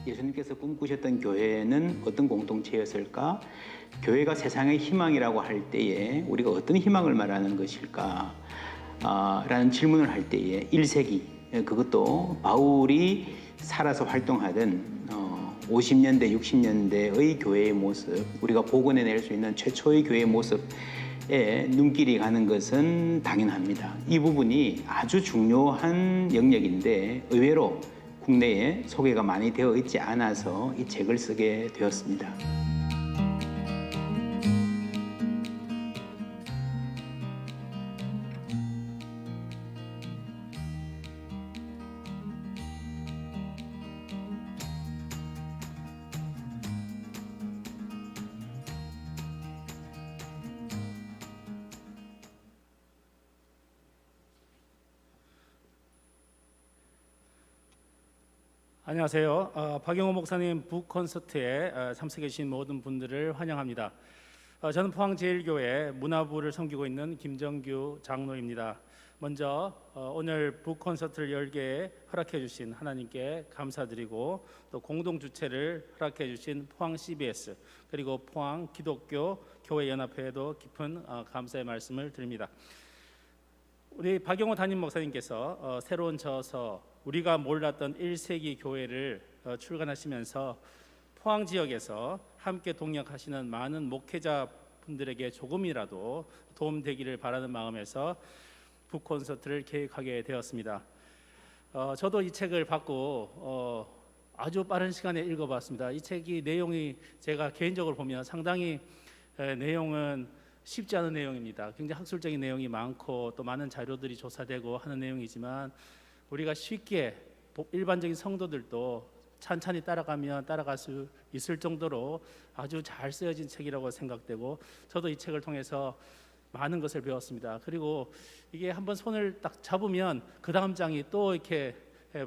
예수님께서 꿈꾸셨던 교회는 어떤 공동체였을까? 교회가 세상의 희망이라고 할 때에 우리가 어떤 희망을 말하는 것일까? 라는 질문을 할 때에 1세기, 그것도 바울이 살아서 활동하던 50년대, 60년대의 교회의 모습, 우리가 복원해낼 수 있는 최초의 교회의 모습에 눈길이 가는 것은 당연합니다. 이 부분이 아주 중요한 영역인데 의외로 국내에 소개가 많이 되어 있지 않아서 이 책을 쓰게 되었습니다. 안녕하세요. 박영호 목사님 북 콘서트에 참석해 주신 모든 분들을 환영합니다. 저는 포항제일교회 문화부를 섬기고 있는 김정규 장로입니다. 먼저 오늘 북 콘서트를 열게 허락해 주신 하나님께 감사드리고, 또 공동 주최를 허락해 주신 포항 CBS 그리고 포항 기독교 교회 연합회에도 깊은 감사의 말씀을 드립니다. 우리 박영호 담임 목사님께서 새로운 저서 우리가 몰랐던 1세기 교회를 출간하시면서 포항 지역에서 함께 동역하시는 많은 목회자분들에게 조금이라도 도움되기를 바라는 마음에서 북 콘서트를 계획하게 되었습니다. 저도 이 책을 받고 아주 빠른 시간에 읽어봤습니다. 이 책이 내용이 제가 개인적으로 보면 상당히 내용은 쉽지 않은 내용입니다. 굉장히 학술적인 내용이 많고 또 많은 자료들이 조사되고 하는 내용이지만 우리가 쉽게 일반적인 성도들도 찬찬히 따라가면 따라갈 수 있을 정도로 아주 잘 쓰여진 책이라고 생각되고, 저도 이 책을 통해서 많은 것을 배웠습니다. 그리고 이게 한번 손을 딱 잡으면 그 다음 장이 또 이렇게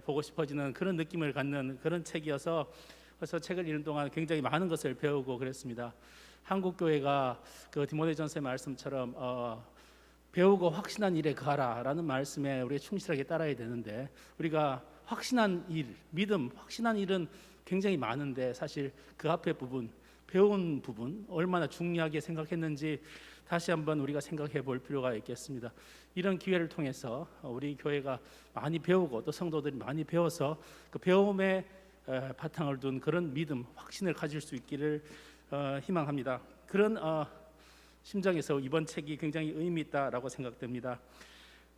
보고 싶어지는 그런 느낌을 갖는 그런 책이어서, 그래서 책을 읽는 동안 굉장히 많은 것을 배우고 그랬습니다. 한국 교회가 그 디모데전서의 말씀처럼 배우고 확신한 일에 가라라는 말씀에 우리가 충실하게 따라야 되는데, 우리가 확신한 일, 믿음, 확신한 일은 굉장히 많은데 사실 그 앞에 부분, 배운 부분 얼마나 중요하게 생각했는지 다시 한번 우리가 생각해 볼 필요가 있겠습니다. 이런 기회를 통해서 우리 교회가 많이 배우고 또 성도들이 많이 배워서 그 배움에 바탕을 둔 그런 믿음, 확신을 가질 수 있기를 희망합니다. 그런 심정에서 이번 책이 굉장히 의미 있다라고 생각됩니다.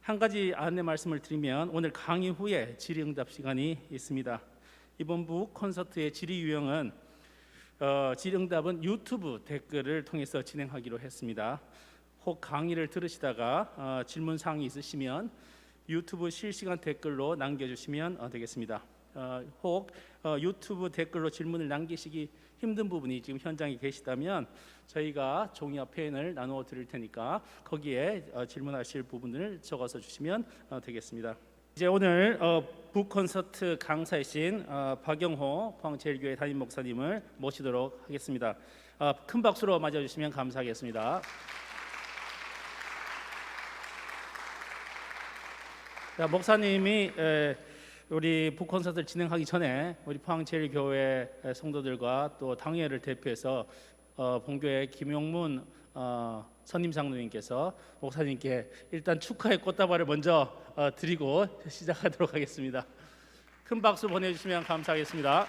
한 가지 안내 말씀을 드리면, 오늘 강의 후에 질의응답 시간이 있습니다. 이번 북 콘서트의 질의 유형은 질의응답은 유튜브 댓글을 통해서 진행하기로 했습니다. 혹 강의를 들으시다가 질문사항이 있으시면 유튜브 실시간 댓글로 남겨주시면 되겠습니다. 혹 유튜브 댓글로 질문을 남기시기 힘든 부분이 지금 현장에 계시다면 저희가 종이와 펜을 나누어 드릴 테니까 거기에 질문하실 부분을 적어서 주시면 되겠습니다. 이제 오늘 북 콘서트 강사이신 박영호 포항제일교회 담임 목사님을 모시도록 하겠습니다. 큰 박수로 맞아주시면 감사하겠습니다. 목사님이 우리 북 콘서트를 진행하기 전에 우리 포항제일교회 성도들과 또 당회를 대표해서 본교회 김용문 선임 장로님께서 목사님께 일단 축하의 꽃다발을 먼저 드리고 시작하도록 하겠습니다. 큰 박수 보내주시면 감사하겠습니다.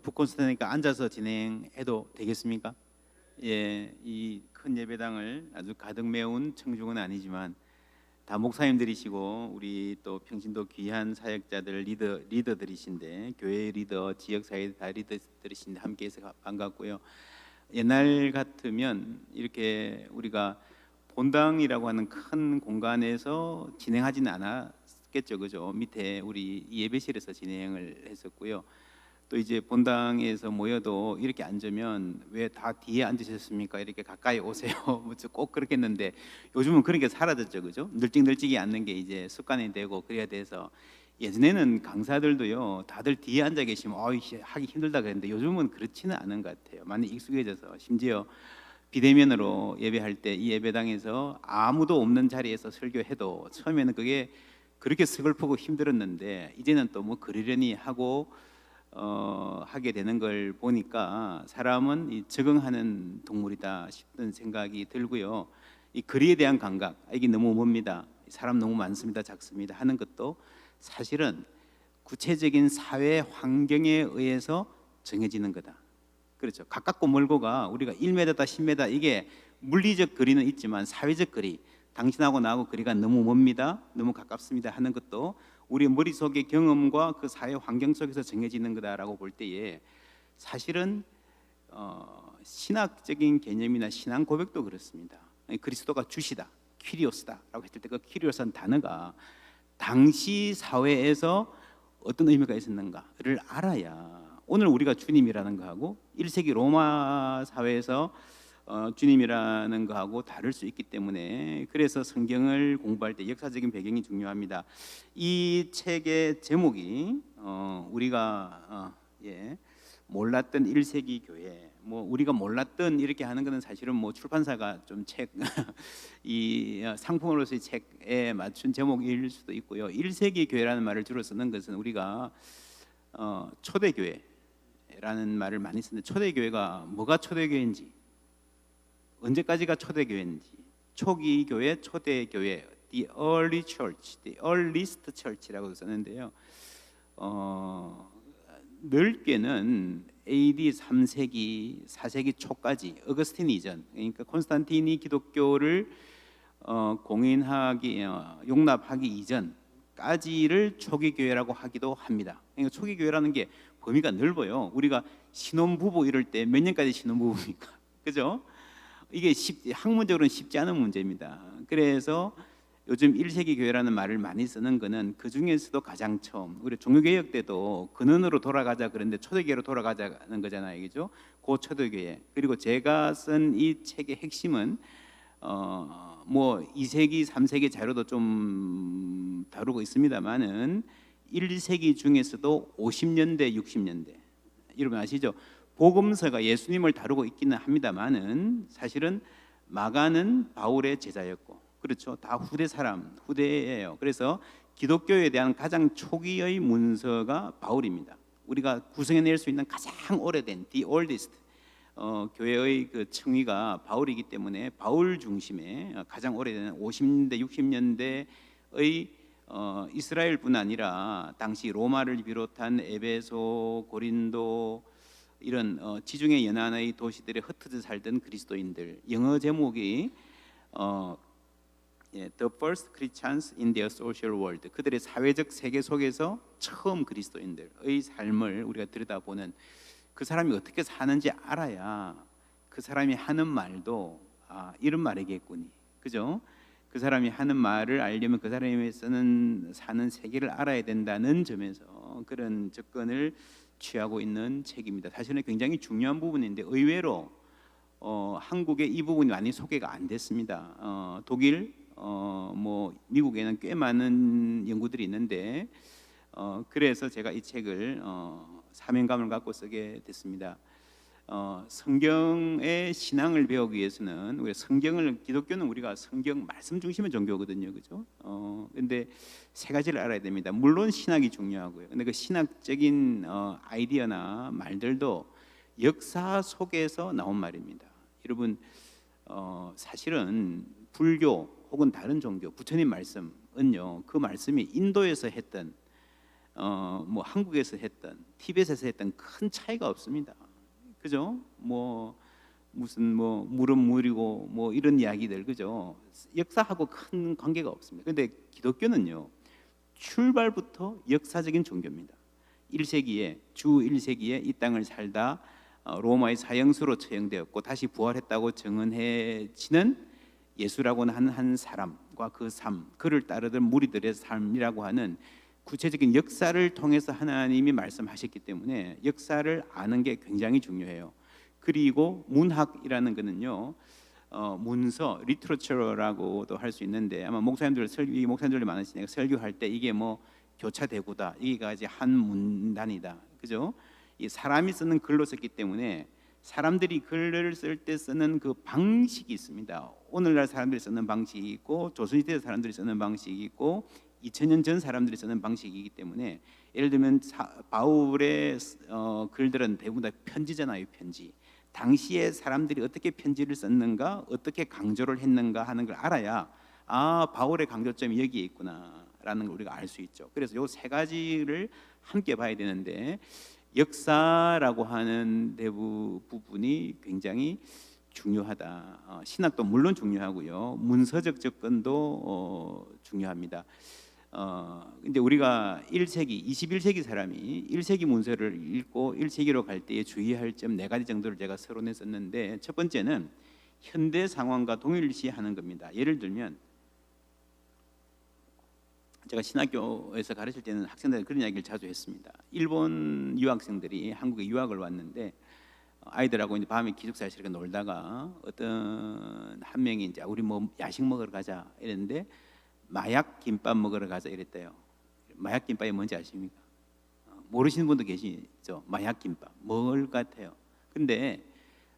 북 콘서트니까 앉아서 진행해도 되겠습니까? 이 큰 예배당을 아주 가득 메운 청중은 아니지만 다 목사님들이시고 우리 또 평신도 귀한 사역자들 리더들이신데, 교회 리더, 지역 사회 다 리더들이신데 함께해서 반갑고요. 옛날 같으면 이렇게 우리가 본당이라고 하는 큰 공간에서 진행하지는 않았겠죠, 그죠? 밑에 우리 예배실에서 진행을 했었고요. 또 이제 본당에서 모여도 이렇게 앉으면 왜 다 뒤에 앉으셨습니까? 이렇게 가까이 오세요. 꼭 그렇겠는데 요즘은 그런 게 사라졌죠, 그죠? 널찍널찍이 앉는 게 이제 습관이 되고 그래야 돼서 예전에는 강사들도요, 다들 뒤에 앉아 계시면 하기 힘들다 그랬는데 요즘은 그렇지는 않은 것 같아요. 많이 익숙해져서 심지어 비대면으로 예배할 때 이 예배당에서 아무도 없는 자리에서 설교해도 처음에는 그게 그렇게 서글프고 힘들었는데 이제는 또 뭐 그러려니 하고 하게 되는 걸 보니까 사람은 이 적응하는 동물이다 싶은 생각이 들고요. 이 거리에 대한 감각, 이게 너무 멉니다. 사람 너무 많습니다, 작습니다 하는 것도 사실은 구체적인 사회 환경에 의해서 정해지는 거다. 그렇죠. 가깝고 멀고가 우리가 1m다 10m 이게 물리적 거리는 있지만 사회적 거리, 당신하고 나하고 거리가 너무 멉니다, 너무 가깝습니다 하는 것도 우리 머릿속의 경험과 그 사회 환경 속에서 정해지는 거다라고 볼 때에 사실은 신학적인 개념이나 신앙 고백도 그렇습니다. 그리스도가 주시다, 퀴리오스다라고 했을 때 그 퀴리오스라는 단어가 당시 사회에서 어떤 의미가 있었는가를 알아야 오늘 우리가 주님이라는 거하고 1세기 로마 사회에서 주님이라는 거하고 다를 수 있기 때문에 그래서 성경을 공부할 때 역사적인 배경이 중요합니다. 이 책의 제목이 우리가 몰랐던 1세기 교회, 뭐 우리가 몰랐던 이렇게 하는 것은 사실은 뭐 출판사가 좀 책 이 상품으로서의 책에 맞춘 제목일 수도 있고요. 1세기 교회라는 말을 주로 쓰는 것은 우리가 초대교회라는 말을 많이 쓰는데 초대교회가 뭐가 초대교회인지, 언제까지가 초대교회인지, 초기 교회, 초대교회, the early church, the earliest church라고 썼는데요. 넓게는 AD 3세기, 4세기 초까지 어거스틴 이전, 그러니까 콘스탄틴이 기독교를 공인하기, 용납하기 이전까지를 초기 교회라고 하기도 합니다. 그러니까 초기 교회라는 게 범위가 넓어요. 우리가 신혼부부 이럴 때 몇 년까지 신혼부부입니까? 그죠? 이게 학문적으로는 쉽지 않은 문제입니다. 그래서 요즘 1세기 교회라는 말을 많이 쓰는 거는 그 중에서도 가장 처음, 우리 종교개혁 때도 근원으로 돌아가자 그런데 초대교회로 돌아가자는 거잖아요, 그죠? 그 초대교회. 그리고 제가 쓴 이 책의 핵심은 뭐 2세기, 3세기 자료도 좀 다루고 있습니다만은 1세기 중에서도 50년대, 60년대, 여러분 아시죠? 복음서가 예수님을 다루고 있기는 합니다만은 사실은 마가는 바울의 제자였고, 그렇죠. 다 후대 사람, 후대예요. 그래서 기독교에 대한 가장 초기의 문서가 바울입니다. 우리가 구성해낼 수 있는 가장 오래된 the oldest 교회의 그 층위가 바울이기 때문에 바울 중심의 가장 오래된 50년대, 60년대의 이스라엘뿐 아니라 당시 로마를 비롯한 에베소, 고린도 이런 지중해 연안의 도시들에 흩어져 살던 그리스도인들, 영어 제목이 The First Christians in their Social World, 그들의 사회적 세계 속에서 처음 그리스도인들의 삶을 우리가 들여다보는, 그 사람이 어떻게 사는지 알아야 그 사람이 하는 말도 이런 말이겠구니, 그죠? 그 사람이 하는 말을 알려면 그 사람이 사는 세계를 알아야 된다는 점에서 그런 접근을 취하고 있는 책입니다. 사실은 굉장히 중요한 부분인데 의외로 한국에 이 부분이 많이 소개가 안 됐습니다. 독일, 뭐 미국에는 꽤 많은 연구들이 있는데 그래서 제가 이 책을 사명감을 갖고 쓰게 됐습니다. 성경의 신앙을 배우기 위해서는 우리 성경을, 기독교는 우리가 성경 말씀 중심의 종교거든요, 그죠? 근데 세 가지를 알아야 됩니다. 물론 신학이 중요하고요. 근데 그 신학적인 아이디어나 말들도 역사 속에서 나온 말입니다. 여러분 사실은 불교 혹은 다른 종교, 부처님 말씀은요, 그 말씀이 인도에서 했던 뭐 한국에서 했던, 티벳에서 했던 큰 차이가 없습니다. 그죠? 뭐 무슨 뭐 물은 물이고 뭐 이런 이야기들, 그죠? 역사하고 큰 관계가 없습니다. 근데 기독교는요, 출발부터 역사적인 종교입니다. 1세기에 주 1세기에 이 땅을 살다 로마의 사형수로 처형되었고 다시 부활했다고 증언해지는 예수라고는 하는 한 사람과 그 삶, 그를 따르던 무리들의 삶이라고 하는 구체적인 역사를 통해서 하나님이 말씀하셨기 때문에 역사를 아는 게 굉장히 중요해요. 그리고 문학이라는 것은요, 문서, 리터처라고도 할 수 있는데 아마 목사님들 많으시니까 설교할 때 이게 뭐 교차대구다. 이게가 이제 한 문단이다. 그죠? 이 사람이 쓰는 글로 썼기 때문에 사람들이 글을 쓸 때 쓰는 그 방식이 있습니다. 오늘날 사람들이 쓰는 방식이 있고 조선시대 사람들이 쓰는 방식이 있고 2000년 전 사람들이 쓰는 방식이기 때문에 예를 들면 바울의 글들은 대부분 다 편지잖아요. 편지. 당시에 사람들이 어떻게 편지를 썼는가, 어떻게 강조를 했는가 하는 걸 알아야 바울의 강조점이 여기에 있구나라는 걸 우리가 알 수 있죠. 그래서 요 세 가지를 함께 봐야 되는데 역사라고 하는 부분이 굉장히 중요하다. 신학도 물론 중요하고요. 문서적 접근도 중요합니다. 근데 우리가 1세기, 21세기 사람이 1세기 문서를 읽고 1세기로 갈 때에 주의할 점 4가지 정도를 제가 서론했었는데 첫 번째는 현대 상황과 동일시하는 겁니다. 예를 들면 제가 신학교에서 가르칠 때는 학생들한테 그런 이야기를 자주 했습니다. 일본 유학생들이 한국에 유학을 왔는데 아이들하고 이제 밤에 기숙사에서 이렇게 놀다가 어떤 한 명이 이제 우리 뭐 야식 먹으러 가자 이랬는데 마약 김밥 먹으러 가자 이랬대요. 마약 김밥이 뭔지 아십니까? 모르시는 분도 계시죠? 마약 김밥 뭘 같아요? 근데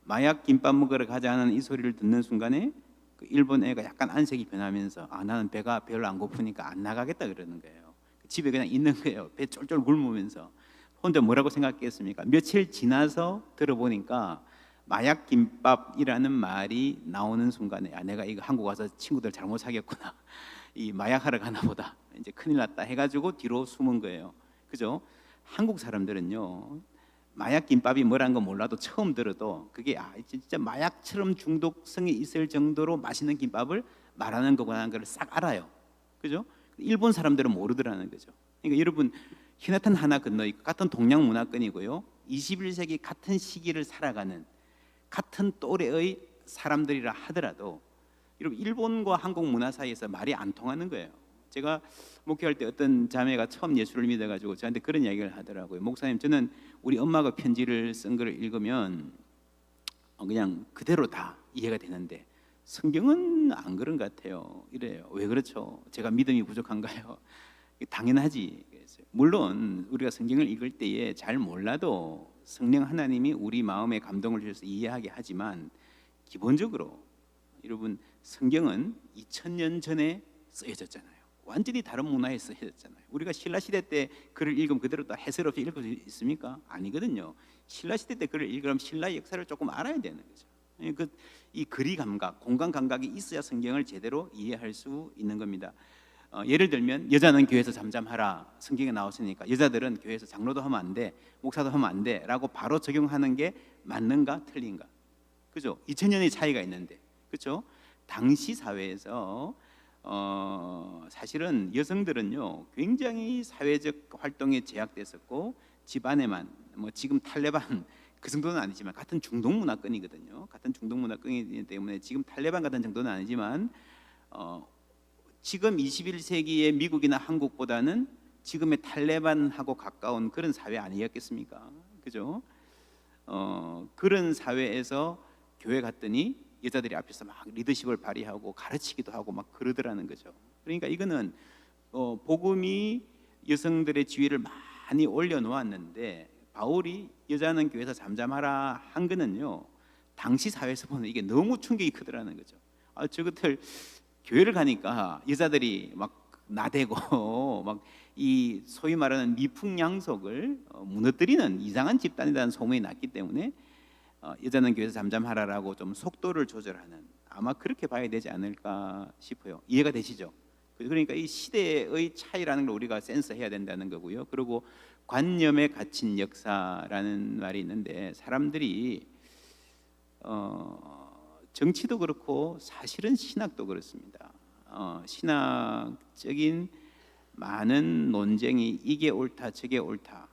마약 김밥 먹으러 가자 하는 이 소리를 듣는 순간에 그 일본 애가 약간 안색이 변하면서 나는 배가 별로 안 고프니까 안 나가겠다 그러는 거예요. 집에 그냥 있는 거예요. 배 쫄쫄 굶으면서 혼자 뭐라고 생각했습니까? 며칠 지나서 들어보니까 마약 김밥이라는 말이 나오는 순간에 내가 이거 한국 와서 친구들 잘못 사귀었구나. 이 마약하러 가나 보다. 이제 큰일 났다 해가지고 뒤로 숨은 거예요. 그죠? 한국 사람들은요. 마약 김밥이 뭐라는 거 몰라도 처음 들어도 그게 진짜 마약처럼 중독성이 있을 정도로 맛있는 김밥을 말하는 거구나 하는 걸 싹 알아요. 그죠? 일본 사람들은 모르더라는 거죠. 그러니까 여러분 히나탄 하나 건너 있고 같은 동양 문화권이고요. 21세기 같은 시기를 살아가는 같은 또래의 사람들이라 하더라도 여러분 일본과 한국 문화 사이에서 말이 안 통하는 거예요. 제가 목회할 때 어떤 자매가 처음 예수를 믿어가지고 저한테 그런 이야기를 하더라고요. 목사님, 저는 우리 엄마가 편지를 쓴 거를 읽으면 그냥 그대로 다 이해가 되는데 성경은 안 그런 것 같아요. 이래요. 왜 그렇죠? 제가 믿음이 부족한가요? 당연하지. 물론 우리가 성경을 읽을 때에 잘 몰라도 성령 하나님이 우리 마음에 감동을 주셔서 이해하게 하지만 기본적으로 여러분 성경은 2000년 전에 쓰여졌잖아요. 완전히 다른 문화에 쓰여졌잖아요. 우리가 신라 시대 때 글을 읽으면 그대로 다 해설 없이 읽을 수 있습니까? 아니거든요. 신라 시대 때 글을 읽으면 신라의 역사를 조금 알아야 되는 거죠. 이 거리 감각, 공간 감각이 있어야 성경을 제대로 이해할 수 있는 겁니다. 예를 들면 여자는 교회에서 잠잠하라 성경에 나왔으니까 여자들은 교회에서 장로도 하면 안 돼, 목사도 하면 안 돼라고 바로 적용하는 게 맞는가 틀린가? 그죠? 2000년의 차이가 있는데, 그렇죠? 당시 사회에서 사실은 여성들은요 굉장히 사회적 활동에 제약됐었고 집안에만 뭐 지금 탈레반 그 정도는 아니지만 같은 중동 문화권이거든요. 같은 중동 문화권이기 때문에 지금 탈레반 같은 정도는 아니지만 지금 21세기의 미국이나 한국보다는 지금의 탈레반하고 가까운 그런 사회 아니었겠습니까? 그죠? 그런 사회에서 교회 갔더니 여자들이 앞에서 막 리더십을 발휘하고 가르치기도 하고 막 그러더라는 거죠. 그러니까 이거는 복음이 여성들의 지위를 많이 올려놓았는데 바울이 여자는 교회에서 잠잠하라 한 거는요 당시 사회에서 보면 이게 너무 충격이 크더라는 거죠. 저것들 교회를 가니까 여자들이 막 나대고 막 이 소위 말하는 미풍양속을 무너뜨리는 이상한 집단이라는 소문이 났기 때문에 여자는 교회에서 잠잠하라라고 좀 속도를 조절하는 아마 그렇게 봐야 되지 않을까 싶어요. 이해가 되시죠? 그러니까 이 시대의 차이라는 걸 우리가 센스해야 된다는 거고요. 그리고 관념에 갇힌 역사라는 말이 있는데 사람들이 정치도 그렇고 사실은 신학도 그렇습니다. 신학적인 많은 논쟁이 이게 옳다 저게 옳다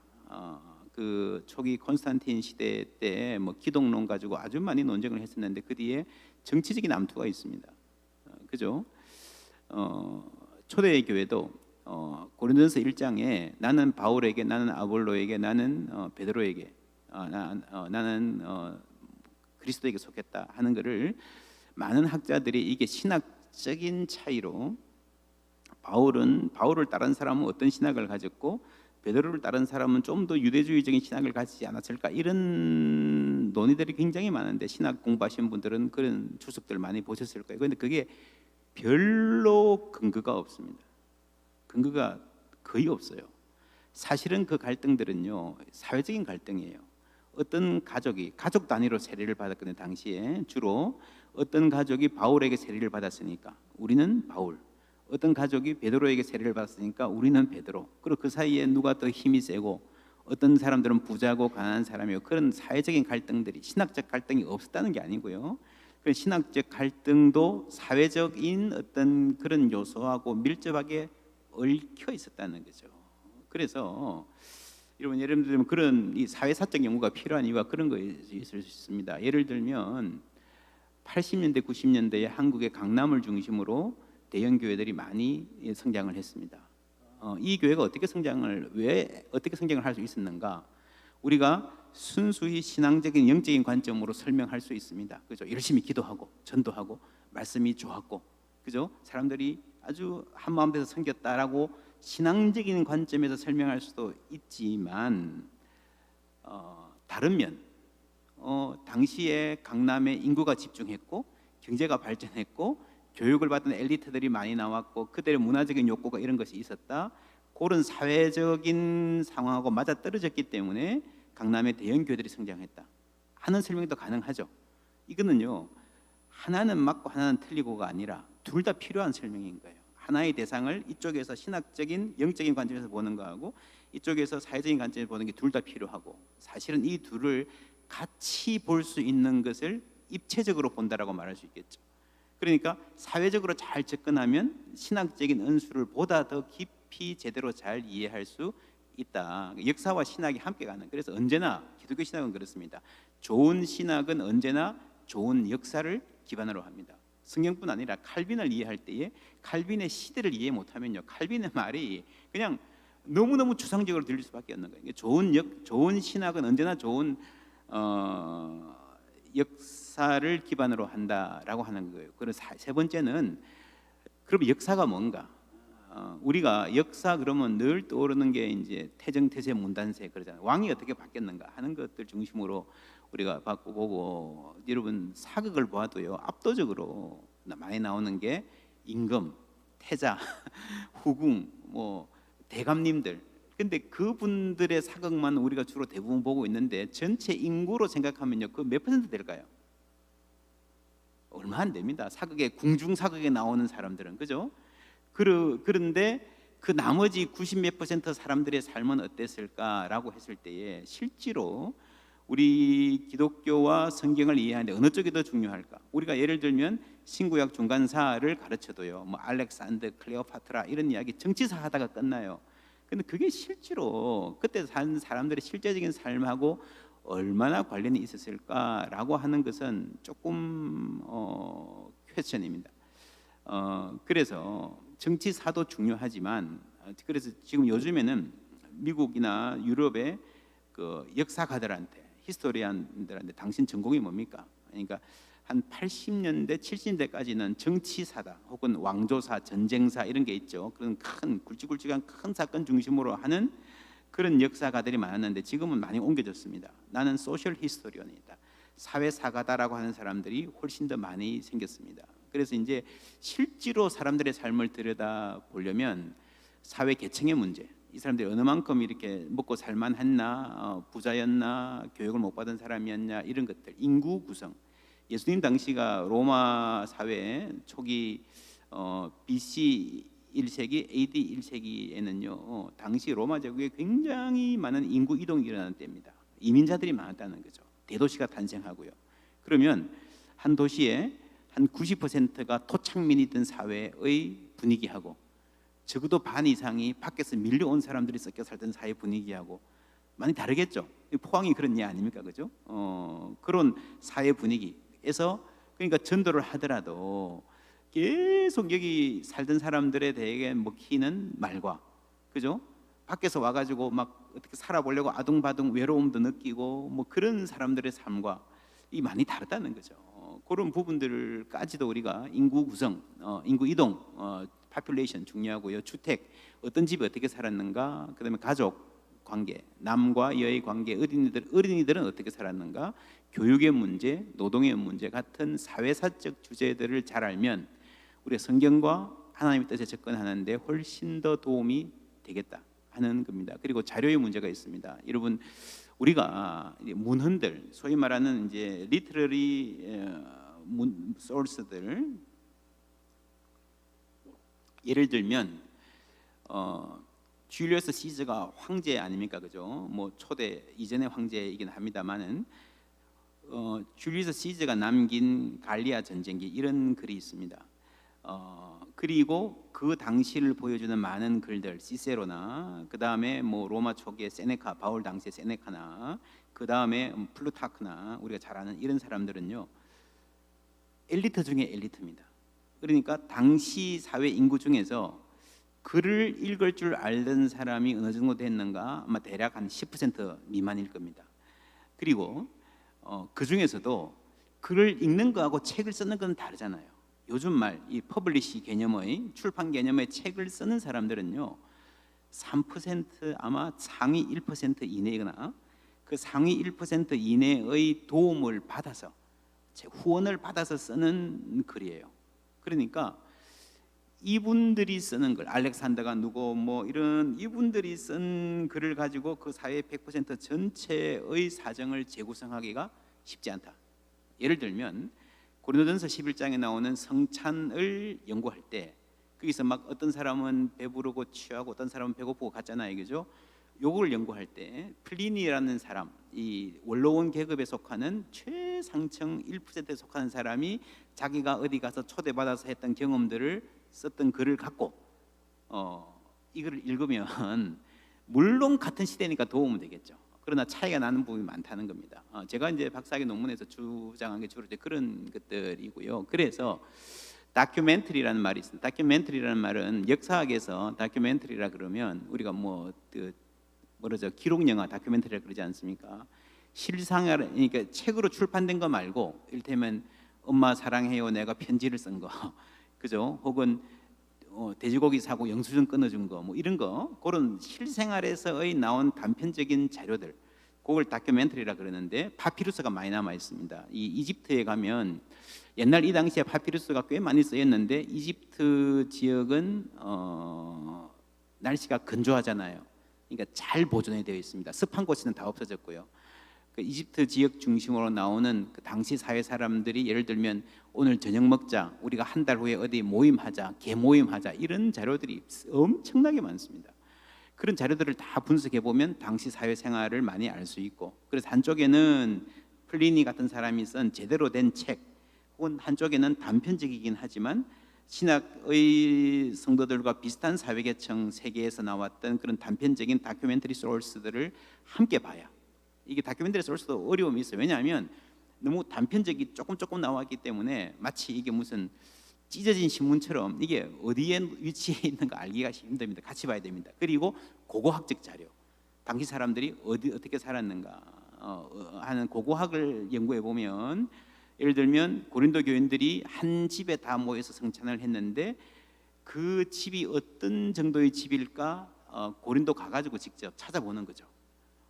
그 초기 콘스탄틴 시대 때 뭐 기독론 가지고 아주 많이 논쟁을 했었는데 그 뒤에 정치적인 암투가 있습니다. 그죠? 초대의 교회도 고린도전서 1장에 나는 바울에게, 나는 아볼로에게, 나는 베드로에게, 나는 그리스도에게 속했다 하는 것을 많은 학자들이 이게 신학적인 차이로 바울을 따른 사람은 어떤 신학을 가졌고 베드로를 따른 사람은 좀 더 유대주의적인 신학을 가지지 않았을까, 이런 논의들이 굉장히 많은데 신학 공부하신 분들은 그런 주석들 많이 보셨을 거예요. 그런데 그게 별로 근거가 없습니다. 근거가 거의 없어요. 사실은 그 갈등들은요, 사회적인 갈등이에요. 어떤 가족이 가족 단위로 세례를 받았거든요. 당시에 주로 어떤 가족이 바울에게 세례를 받았으니까 우리는 바울, 어떤 가족이 베드로에게 세례를 받았으니까 우리는 베드로. 그리고 그 사이에 누가 더 힘이 세고, 어떤 사람들은 부자고 가난한 사람이고, 그런 사회적인 갈등들이, 신학적 갈등이 없었다는 게 아니고요. 그 신학적 갈등도 사회적인 어떤 그런 요소하고 밀접하게 얽혀 있었다는 거죠. 그래서 여러분, 예를 들면 그런 이 사회사적 연구가 필요한 이유가 그런 거 있을 수 있습니다. 예를 들면 80년대, 90년대에 한국의 강남을 중심으로 대형 교회들이 많이 성장을 했습니다. 이 교회가 어떻게 성장을 할 수 있었는가? 우리가 순수히 신앙적인 영적인 관점으로 설명할 수 있습니다. 그죠? 열심히 기도하고 전도하고 말씀이 좋았고, 그죠? 사람들이 아주 한 마음 돼서 섬겼다라고 신앙적인 관점에서 설명할 수도 있지만, 다른 면, 당시에 강남에 인구가 집중했고 경제가 발전했고 교육을 받은 엘리트들이 많이 나왔고 그들의 문화적인 욕구가 이런 것이 있었다. 그런 사회적인 상황하고 맞아떨어졌기 때문에 강남의 대형 교회들이 성장했다 하는 설명도 가능하죠. 이거는요, 하나는 맞고 하나는 틀리고가 아니라 둘 다 필요한 설명인 거예요. 하나의 대상을 이쪽에서 신학적인 영적인 관점에서 보는 거하고 이쪽에서 사회적인 관점에서 보는 게 둘 다 필요하고, 사실은 이 둘을 같이 볼 수 있는 것을 입체적으로 본다라고 말할 수 있겠죠. 그러니까 사회적으로 잘 접근하면 신학적인 은수를 보다 더 깊이 제대로 잘 이해할 수 있다. 역사와 신학이 함께 가는. 그래서 언제나 기독교 신학은 그렇습니다. 좋은 신학은 언제나 좋은 역사를 기반으로 합니다. 성경뿐 아니라 칼빈을 이해할 때에 칼빈의 시대를 이해 못하면요, 칼빈의 말이 그냥 너무너무 추상적으로 들릴 수밖에 없는 거예요. 좋은 신학은 언제나 좋은 역사를 기반으로 한다라고 하는 거예요. 그리고 세 번째는, 그럼 역사가 뭔가? 우리가 역사 그러면 늘 떠오르는 게 이제 태정태세 문단세 그러잖아요. 왕이 어떻게 바뀌었는가 하는 것들 중심으로 우리가 보고, 여러분 사극을 보아도요, 압도적으로 많이 나오는 게 임금, 태자, 후궁, 뭐 대감님들. 근데 그분들의 사극만 우리가 주로 대부분 보고 있는데 전체 인구로 생각하면요, 그 몇 퍼센트 될까요? 얼마 안 됩니다. 사극에, 궁중 사극에 나오는 사람들은, 그죠? 그런데 그 나머지 90몇 퍼센트 사람들의 삶은 어땠을까라고 했을 때에 실제로 우리 기독교와 성경을 이해하는데 어느 쪽이 더 중요할까? 우리가 예를 들면 신구약 중간사를 가르쳐도요, 뭐 알렉산더, 클레오파트라 이런 이야기 정치사 하다가 끝나요. 근데 그게 실제로 그때 산 사람들의 실제적인 삶하고 얼마나 관련이 있었을까라고 하는 것은 조금 퀘스천입니다. 그래서 정치사도 중요하지만, 그래서 지금 요즘에는 미국이나 유럽의 그 역사가들한테, 히스토리안들한테 당신 전공이 뭡니까? 그러니까 한 80년대, 70년대까지는 정치사다, 혹은 왕조사, 전쟁사 이런 게 있죠. 그런 큰 굵직굵직한 큰 사건 중심으로 하는 그런 역사가들이 많았는데 지금은 많이 옮겨졌습니다. 나는 소셜 히스토리언이다, 사회사가다라고 하는 사람들이 훨씬 더 많이 생겼습니다. 그래서 이제 실제로 사람들의 삶을 들여다 보려면 사회 계층의 문제, 이 사람들이 어느 만큼 이렇게 먹고 살만했나, 부자였나, 교육을 못 받은 사람이었냐, 이런 것들, 인구 구성. 예수님 당시가 로마 사회 초기 BC 1세기, AD 1세기에는요, 당시 로마 제국에 굉장히 많은 인구 이동이 일어나는 때입니다. 이민자들이 많았다는 거죠. 대도시가 탄생하고요. 그러면 한 도시에 한 90%가 토착민이던 사회의 분위기하고 적어도 반 이상이 밖에서 밀려온 사람들이 섞여 살던 사회 분위기하고 많이 다르겠죠. 포항이 그런 예 아닙니까, 그죠? 그런 사회 분위기에서, 그러니까 전도를 하더라도 계속 여기 살던 사람들에 대해 먹히는 말과, 그죠? 밖에서 와가지고 막 어떻게 살아보려고 아둥바둥 외로움도 느끼고 뭐 그런 사람들의 삶과 이 많이 다르다는 거죠. 그런 부분들까지도 우리가 인구 구성, 인구 이동, population 중요하고요. 주택, 어떤 집에 어떻게 살았는가, 그다음에 가족 관계, 남과 여의 관계, 어린이들은 어떻게 살았는가, 교육의 문제, 노동의 문제 같은 사회사적 주제들을 잘 알면 우리가 성경과 하나님의 뜻에 접근하는데 훨씬 더 도움이 되겠다 하는 겁니다. 그리고 자료의 문제가 있습니다. 여러분, 우리가 문헌들, 소위 말하는 이제 리터러리 소스들, 예를 들면 줄리어스 시저가 황제 아닙니까, 그죠? 뭐 초대 이전의 황제이긴 합니다만은 줄리어스 시저가 남긴 갈리아 전쟁기 이런 글이 있습니다. 그리고 그 당시를 보여주는 많은 글들, 시세로나 그 다음에 뭐 로마 초기의 세네카, 바울 당시의 세네카나 그 다음에 플루타크나 우리가 잘 아는 이런 사람들은요 엘리트 중에 엘리트입니다. 그러니까 당시 사회 인구 중에서 글을 읽을 줄 알던 사람이 어느 정도 됐는가, 아마 대략 한 10% 미만일 겁니다. 그리고 그 중에서도 글을 읽는 거하고 책을 쓰는 건 다르잖아요. 요즘 말 이 퍼블리시 개념의 출판 개념의 책을 쓰는 사람들은요 3% 아마 상위 1% 이내거나 그 상위 1% 이내의 도움을 받아서 후원을 받아서 쓰는 글이에요. 그러니까 이분들이 쓰는 글, 알렉산더가 누구 뭐 이런 이분들이 쓴 글을 가지고 그 사회 100% 전체의 사정을 재구성하기가 쉽지 않다. 예를 들면 고린도전서 11장에 나오는 성찬을 연구할 때 거기서 막 어떤 사람은 배부르고 취하고 어떤 사람은 배고프고 같잖아요, 그죠? 요걸 연구할 때 플리니라는 사람, 이 원로원 계급에 속하는 최상층 1%에 속하는 사람이 자기가 어디 가서 초대받아서 했던 경험들을 썼던 글을 갖고 이거를 읽으면 물론 같은 시대니까 도움은 되겠죠. 그러나 차이가 나는 부분이 많다는 겁니다. 제가 이제 박사학위 논문에서 주장한 게 주로 그런 것들이고요. 그래서 다큐멘터리라는 말이 있습니다. 다큐멘터리라는 말은 역사학에서 다큐멘터리라 그러면 우리가 뭐라죠? 기록 영화 다큐멘터리라 그러지 않습니까? 실상을 그러니까 책으로 출판된 거 말고 이를테면 엄마 사랑해요 내가 편지를 쓴 거, 그죠? 혹은 돼지고기 사고 영수증 끊어준 거, 뭐 이런 거, 그런 실생활에서의 나온 단편적인 자료들, 그걸 다큐멘터리라 그러는데 파피루스가 많이 남아 있습니다. 이 이집트에 가면 옛날 이 당시에 파피루스가 꽤 많이 쓰였는데 이집트 지역은 날씨가 건조하잖아요. 그러니까 잘 보존이 되어 있습니다. 습한 곳에는 다 없어졌고요. 그 이집트 지역 중심으로 나오는 그 당시 사회 사람들이 예를 들면 오늘 저녁 먹자, 우리가 한 달 후에 어디 모임하자, 개모임하자, 이런 자료들이 엄청나게 많습니다. 그런 자료들을 다 분석해 보면 당시 사회 생활을 많이 알 수 있고, 그래서 한쪽에는 플리니 같은 사람이 쓴 제대로 된 책, 혹은 한쪽에는 단편적이긴 하지만 신학의 성도들과 비슷한 사회계층 세계에서 나왔던 그런 단편적인 다큐멘터리 소스들을 함께 봐야, 이게 다큐멘터리 소스도 어려움이 있어요. 왜냐하면 너무 단편적이 조금 나왔기 때문에 마치 이게 무슨 찢어진 신문처럼 이게 어디에 위치해 있는가 알기가 힘듭니다. 같이 봐야 됩니다. 그리고 고고학적 자료, 당시 사람들이 어떻게 살았는가 하는 고고학을 연구해 보면, 예를 들면 고린도 교인들이 한 집에 다 모여서 성찬을 했는데 그 집이 어떤 정도의 집일까 고린도 가가지고 직접 찾아보는 거죠.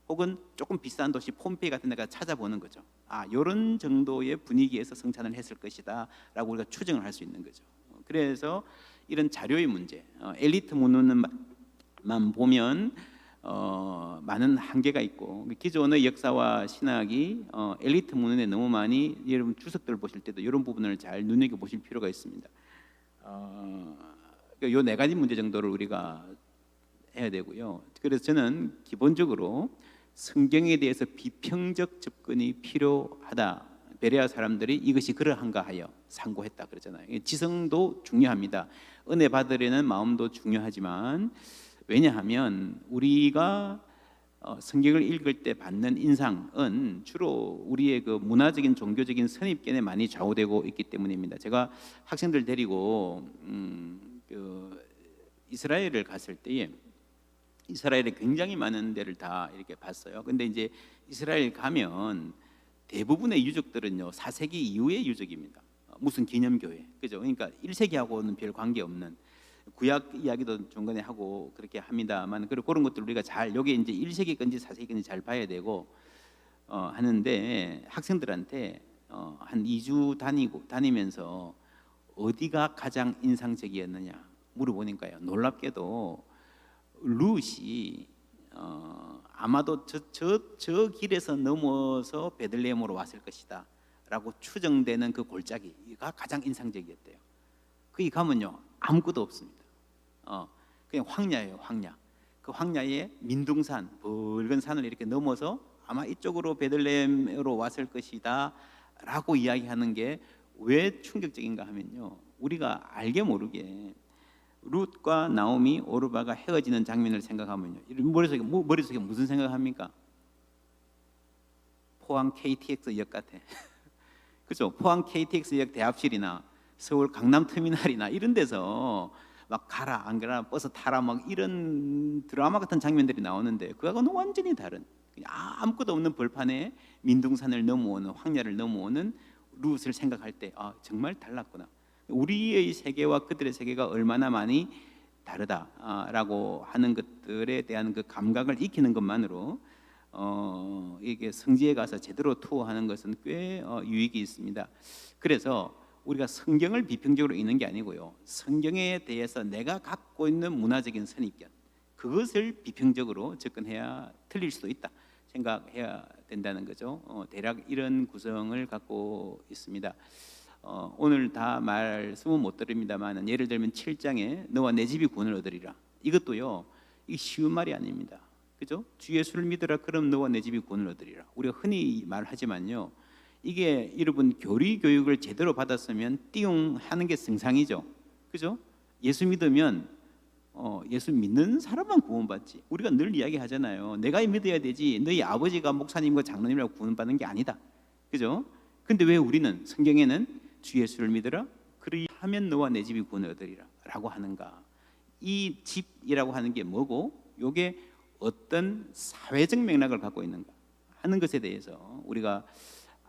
혹은 조금 비싼 도시 폼페이 같은 데가 찾아보는 거죠. 이런 정도의 분위기에서 성찬을 했을 것이다 라고 우리가 추정을 할 수 있는 거죠. 그래서 이런 자료의 문제, 엘리트 문헌만 보면 많은 한계가 있고, 기존의 역사와 신학이 엘리트 문헌에 너무 많이, 여러분 주석들 보실 때도 이런 부분을 잘 눈여겨 보실 필요가 있습니다. 요 네 가지 문제 정도를 우리가 해야 되고요. 그래서 저는 기본적으로 성경에 대해서 비평적 접근이 필요하다. 베레아 사람들이 이것이 그러한가 하여 상고했다 그러잖아요. 지성도 중요합니다. 은혜 받으려는 마음도 중요하지만, 왜냐하면 우리가 성경을 읽을 때 받는 인상은 주로 우리의 그 문화적인 종교적인 선입견에 많이 좌우되고 있기 때문입니다. 제가 학생들 데리고 이스라엘을 갔을 때에 이스라엘에 굉장히 많은 데를 다 이렇게 봤어요. 근데 이제 이스라엘 가면 대부분의 유적들은요 4세기 이후의 유적입니다. 무슨 기념교회, 그죠? 그러니까 1세기하고는 별 관계 없는. 구약 이야기도 중간에 하고 그렇게 합니다만 그런 것들 우리가 잘 여기 이제 1세기 건지 4세기 건지 잘 봐야 되고 하는데 학생들한테 한 2주 다니면서 어디가 가장 인상적이었느냐 물어보니까요. 놀랍게도 룻이 아마도 저 길에서 넘어서 베들레헴으로 왔을 것이다 라고 추정되는 그 골짜기가 가장 인상적이었대요. 거기 가면요 아무것도 없습니다. 그냥 황야예요. 황야. 그 황야에 민둥산 붉은 산을 이렇게 넘어서 아마 이쪽으로 베들레헴으로 왔을 것이다 라고 이야기하는 게 왜 충격적인가 하면요, 우리가 알게 모르게 룻과 나오미 오르바가 헤어지는 장면을 생각하면요, 머릿속에 무슨 생각합니까? 포항 KTX역 같아. 그죠? 포항 KTX역 대합실이나 서울 강남터미널이나 이런 데서 막 가라 안 가라 버스 타라 막 이런 드라마 같은 장면들이 나오는데 그거하고는 완전히 다른, 그냥 아무것도 없는 벌판에 민둥산을 넘어오는, 황야를 넘어오는 룻을 생각할 때 정말 달랐구나. 우리의 세계와 그들의 세계가 얼마나 많이 다르다라고 하는 것들에 대한 그 감각을 익히는 것만으로 이게 성지에 가서 제대로 투어하는 것은 꽤 유익이 있습니다. 그래서 우리가 성경을 비평적으로 읽는 게 아니고요, 성경에 대해서 내가 갖고 있는 문화적인 선입견, 그것을 비평적으로 접근해야 틀릴 수도 있다 생각해야 된다는 거죠. 대략 이런 구성을 갖고 있습니다. 오늘 다 말씀은 못 드립니다만, 예를 들면 7장에 너와 내 집이 구원을 얻으리라, 이것도요 이게 쉬운 말이 아닙니다. 그죠? 주 예수를 믿으라 그럼 너와 내 집이 구원을 얻으리라, 우리가 흔히 말하지만요, 이게 여러분 교리 교육을 제대로 받았으면 띠용 하는 게 정상이죠. 그죠? 예수 믿으면 예수 믿는 사람만 구원받지. 우리가 늘 이야기하잖아요. 내가 믿어야 되지 너희 아버지가 목사님과 장로님이라고 구원받는 게 아니다. 그죠? 근데 왜 우리는 성경에는 주 예수를 믿으라 그리하면 너와 내 집이 구원을 얻으리라 라고 하는가? 이 집이라고 하는 게 뭐고 이게 어떤 사회적 맥락을 갖고 있는가 하는 것에 대해서 우리가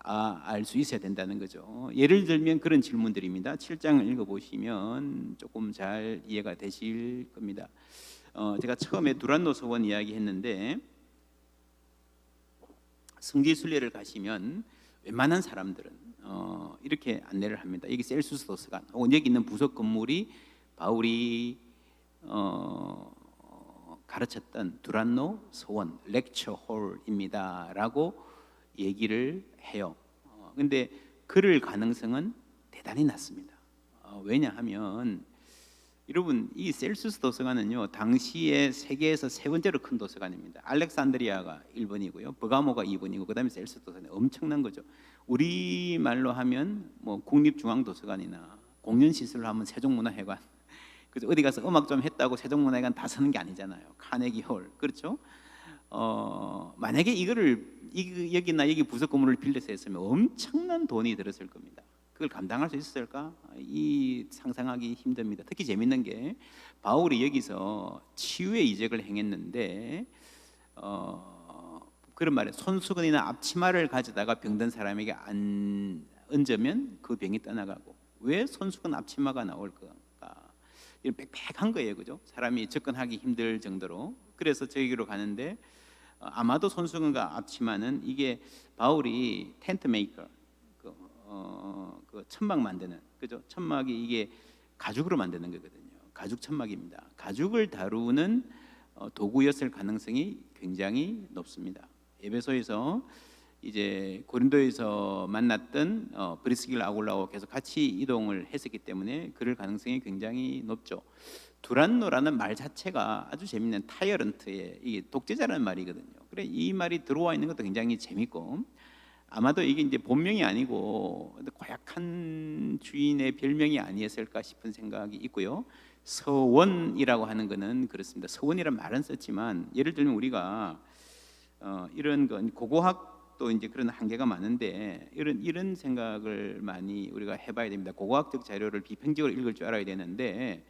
알 수 있어야 된다는 거죠. 예를 들면 그런 질문들입니다. 7장을 읽어보시면 조금 잘 이해가 되실 겁니다. 제가 처음에 두란노 서원 이야기했는데, 성지순례를 가시면 웬만한 사람들은 이렇게 안내를 합니다. 여기 셀수스 도서관 혹은 여기 있는 부속 건물이 바울이 가르쳤던 두란노 서원 렉처 홀입니다 라고 얘기를 해요. 근데 그럴 가능성은 대단히 낮습니다. 왜냐하면 여러분 이 셀수스 도서관은요 당시에 세계에서 세 번째로 큰 도서관입니다. 알렉산드리아가 1번이고요, 버가모가 2번이고 그다음에 셀수스 도서관이 엄청난 거죠. 우리 말로 하면 뭐 국립중앙도서관이나 공연시설을 하면 세종문화회관, 그래서 어디 가서 음악 좀 했다고 세종문화회관 다 서는 게 아니잖아요. 카네기홀, 그렇죠? 만약에 이거를 여기나 여기 부속 건물을 빌려서 했으면 엄청난 돈이 들었을 겁니다. 그걸 감당할 수 있었을까? 이 상상하기 힘듭니다. 특히 재밌는 게 바울이 여기서 치유의 이적을 행했는데 그런 말에 손수건이나 앞치마를 가져다가 병든 사람에게 얹으면 그 병이 떠나가고, 왜 손수건 앞치마가 나올까? 빽빽한 거예요, 그죠? 사람이 접근하기 힘들 정도로. 그래서 저기로 가는데 아마도 손수건과 앞치마는 이게 바울이 텐트 메이커, 그 천막 만드는, 그죠? 천막이 이게 가죽으로 만드는 거거든요. 가죽 천막입니다. 가죽을 다루는 도구였을 가능성이 굉장히 높습니다. 에베소에서 이제 고린도에서 만났던 브리스길라 아굴라와 계속 같이 이동을 했었기 때문에 그럴 가능성이 굉장히 높죠. 두란노라는 말 자체가 아주 재밌는, 타이어런트의 이게 독재자라는 말이거든요. 그래 이 말이 들어와 있는 것도 굉장히 재밌고, 아마도 이게 이제 본명이 아니고 고약한 주인의 별명이 아니었을까 싶은 생각이 있고요. 서원이라고 하는 것은 그렇습니다. 서원이라는 말은 썼지만 예를 들면 우리가 이런 건 고고학도 이제 그런 한계가 많은데 이런 생각을 많이 우리가 해봐야 됩니다. 고고학적 자료를 비평적으로 읽을 줄 알아야 되는데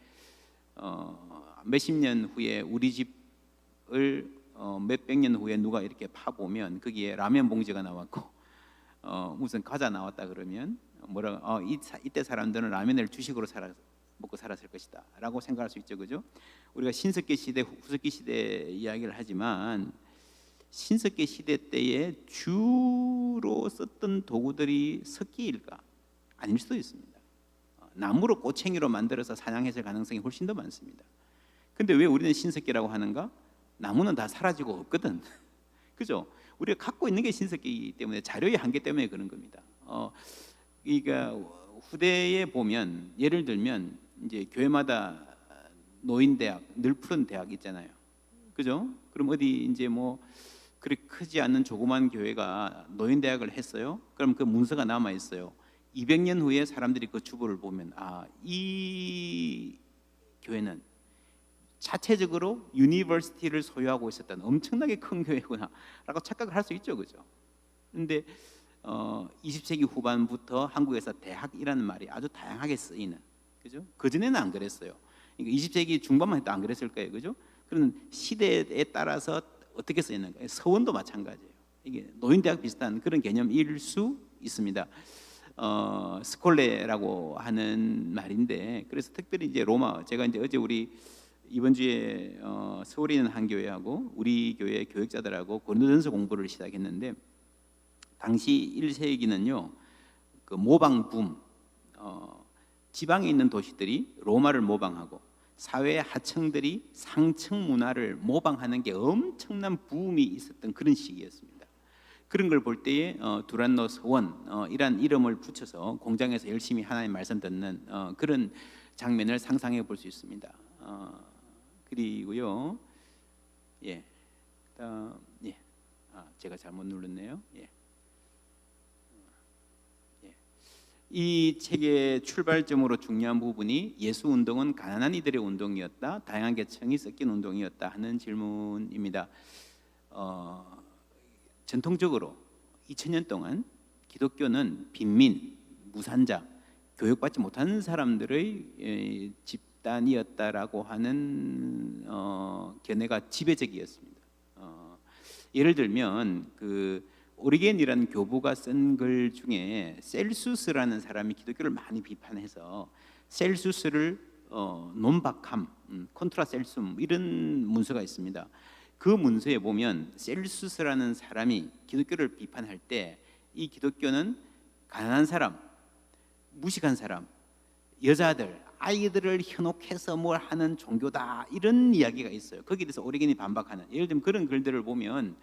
몇십 년 후에 우리 집을 몇백 년 후에 누가 이렇게 파보면 거기에 라면 봉지가 나왔고 무슨 과자 나왔다 그러면 뭐라 이때 사람들은 라면을 주식으로 먹고 살았을 것이다라고 생각할 수 있죠, 그죠? 우리가 신석기 시대, 후석기 시대 이야기를 하지만 신석기 시대 때에 주로 썼던 도구들이 석기일까? 아닐 수도 있습니다. 나무로 꼬챙이로 만들어서 사냥했을 가능성이 훨씬 더 많습니다. 근데 왜 우리는 신석기라고 하는가? 나무는 다 사라지고 없거든. 그죠? 우리가 갖고 있는 게 신석기이기 때문에 자료의 한계 때문에 그런 겁니다. 그러니까 후대에 보면 예를 들면 이제 교회마다 노인대학, 늘 푸른 대학 있잖아요. 그죠? 그럼 어디 이제 뭐 그렇게 크지 않는 조그만 교회가 노인대학을 했어요. 그럼 그 문서가 남아 있어요. 200년 후에 사람들이 그 주보를 보면 이 교회는 자체적으로 유니버시티를 소유하고 있었던 엄청나게 큰 교회구나라고 착각을 할 수 있죠, 그죠? 그런데 20세기 후반부터 한국에서 대학이라는 말이 아주 다양하게 쓰이는, 그죠? 그 전에는 안 그랬어요. 그러니까 20세기 중반만 해도 안 그랬을 거예요, 그죠? 그런 시대에 따라서 어떻게 쓰이는가? 서원도 마찬가지예요. 이게 노인대학 비슷한 그런 개념일 수 있습니다. 스콜레라고 하는 말인데, 그래서 특별히 이제 로마, 제가 이제 어제 우리 이번 주에 서울에 있는 한 교회하고 우리 교회 교육자들하고 고린도전서 공부를 시작했는데, 당시 1세기는요 그 모방 붐, 지방에 있는 도시들이 로마를 모방하고 사회의 하층들이 상층 문화를 모방하는 게 엄청난 붐이 있었던 그런 시기였습니다. 그런 걸 볼 때에 두란노 서원 이란 이름을 붙여서 공장에서 열심히 하나님 말씀 듣는 그런 장면을 상상해 볼 수 있습니다. 그리고요, 제가 잘못 눌렀네요. 이 책의 출발점으로 중요한 부분이 예수 운동은 가난한 이들의 운동이었다, 다양한 계층이 섞인 운동이었다 하는 질문입니다. 전통적으로 2000년 동안 기독교는 빈민, 무산자, 교육받지 못하는 사람들의 집단이었다라고 하는 견해가 지배적이었습니다. 예를 들면 그 오리겐이라는 교부가 쓴 글 중에 셀수스라는 사람이 기독교를 많이 비판해서 셀수스를 논박함, 콘트라 셀숨 이런 문서가 있습니다. 그 문서에 보면 셀수스라는 사람이 기독교를 비판할 때 이 기독교는 가난한 사람, 무식한 사람, 여자들, 아이들을 현혹해서 뭘 하는 종교다 이런 이야기가 있어요. 거기에 대해서 오리겐이 반박하는, 예를 들면 그런 글들을 보면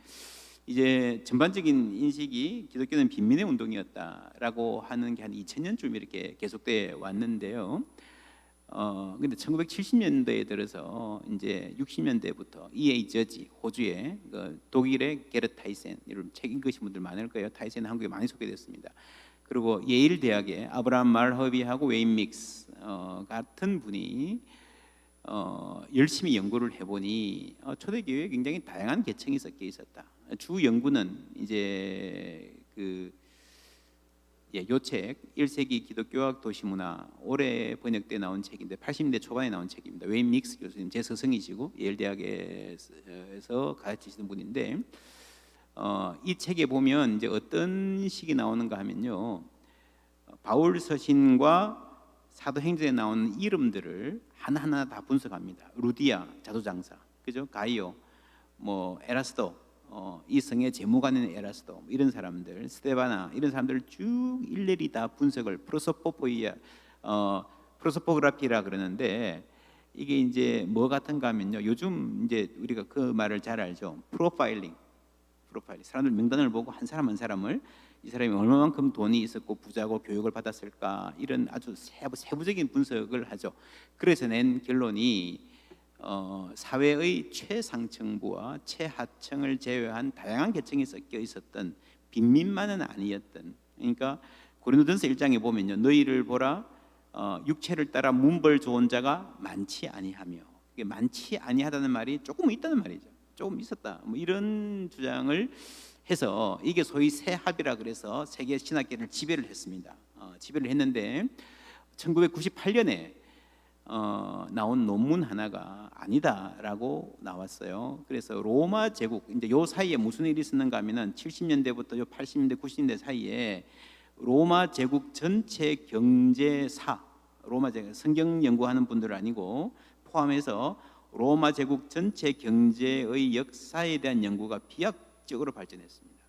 이제 전반적인 인식이 기독교는 빈민의 운동이었다라고 하는 게 한 2000년쯤 이렇게 계속돼 왔는데요. 근데 1970년대에 들어서 이제 60년대부터 E.A. 저지, 호주의 독일의 게르트 타이센, 이런 책 읽으신 분들 많을 거예요. 타이센은 한국에 많이 소개됐습니다. 그리고 예일 대학의 아브라함 말허비하고 웨인 믹스 같은 분이 열심히 연구를 해보니 초대교회에 굉장히 다양한 계층이 섞여 있었다. 주 연구는 이제 요 책 1세기 기독교학 도시문화 올해 번역돼 나온 책인데 80년대 초반에 나온 책입니다. 웨인 믹스 교수님, 제 스승이시고 예일 대학에서 가르치시는 분인데 이 책에 보면 이제 어떤 식이 나오는가 하면요, 바울 서신과 사도행전에 나오는 이름들을 하나하나 다 분석합니다. 루디아 자도장사, 그죠? 가이오, 뭐 에라스도, 이 성의 재무관인 에라스도, 이런 사람들, 스테바나 이런 사람들을 쭉 일일이 다 분석을 프로소포그라피라 그러는데, 이게 이제 뭐 같은가 하면요, 요즘 이제 우리가 그 말을 잘 알죠. 프로파일링. 사람들 명단을 보고 한 사람 한 사람을, 이 사람이 얼마만큼 돈이 있었고 부자고 교육을 받았을까, 이런 아주 세부적인 분석을 하죠. 그래서 낸 결론이 사회의 최상층부와 최하층을 제외한 다양한 계층이 섞여 있었던 빈민만은 아니었던, 그러니까 고린도전서 1장에 보면요, 너희를 보라 육체를 따라 문벌 좋은 자가 많지 아니하며, 이게 많지 아니하다는 말이 조금 있다는 말이죠. 조금 있었다, 뭐 이런 주장을 해서 이게 소위 세합이라 그래서 세계 신학계를 지배를 했습니다. 지배를 했는데 1998년에 나온 논문 하나가 아니다라고 나왔어요. 그래서 로마 제국, 이제 요 사이에 무슨 일이 있었는가 하면은 70년대부터 요 80년대 90년대 사이에 로마 제국 전체 경제사, 로마 제국 성경 연구하는 분들 아니고 포함해서 로마 제국 전체 경제의 역사에 대한 연구가 비약적으로 발전했습니다.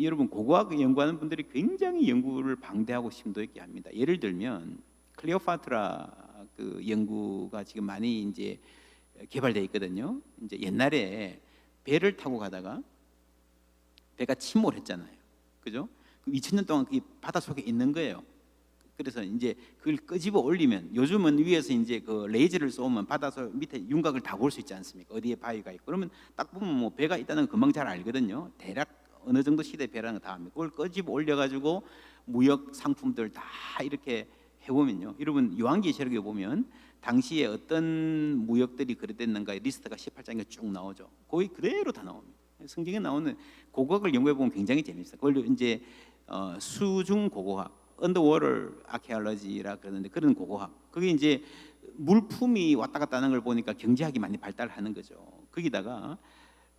여러분 고고학 연구하는 분들이 굉장히 연구를 방대하고 심도 있게 합니다. 예를 들면 클레오파트라 그 연구가 지금 많이 이제 개발되어 있거든요. 이제 옛날에 배를 타고 가다가 배가 침몰했잖아요. 그죠? 2000년 동안 그 바다 속에 있는 거예요. 그래서 이제 그걸 끄집어 올리면 요즘은 위에서 이제 그 레이저를 쏘면 바닷속 밑에 윤곽을 다 볼 수 있지 않습니까? 어디에 바위가 있고 그러면 딱 보면 뭐 배가 있다는 거 금방 잘 알거든요. 대략 어느 정도 시대 배라는 거 다 압니다. 그걸 끄집어 올려가지고 무역 상품들 다 이렇게 해보면요. 여러분 요한계시록에 보면 당시에 어떤 무역들이 거래됐는가의 리스트가 18장에 쭉 나오죠. 거의 그대로 다 나옵니다. 성경에 나오는 고고학을 연구해 보면 굉장히 재밌어요. 그걸 이제 수중 고고학, 언더워터 아케올로지라 그러는데 그런 고고학. 그게 이제 물품이 왔다 갔다 하는 걸 보니까 경제학이 많이 발달하는 거죠. 거기다가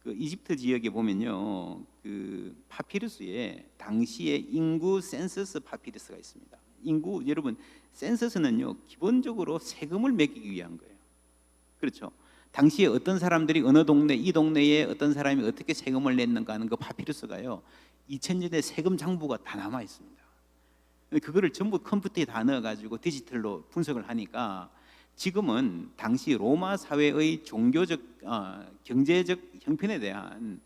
그 이집트 지역에 보면요, 그 파피루스에 당시에 인구 센서스 파피루스가 있습니다. 인구 여러분 센서스는요 기본적으로 세금을 매기기 위한 거예요. 그렇죠? 당시에 어떤 사람들이 어느 동네 이 동네에 어떤 사람이 어떻게 세금을 냈는가 하는 그 파피루스가요 2000년대 세금 장부가 다 남아 있습니다. 그거를 전부 컴퓨터에 다 넣어가지고 디지털로 분석을 하니까 지금은 당시 로마 사회의 종교적, 경제적 형편에 대한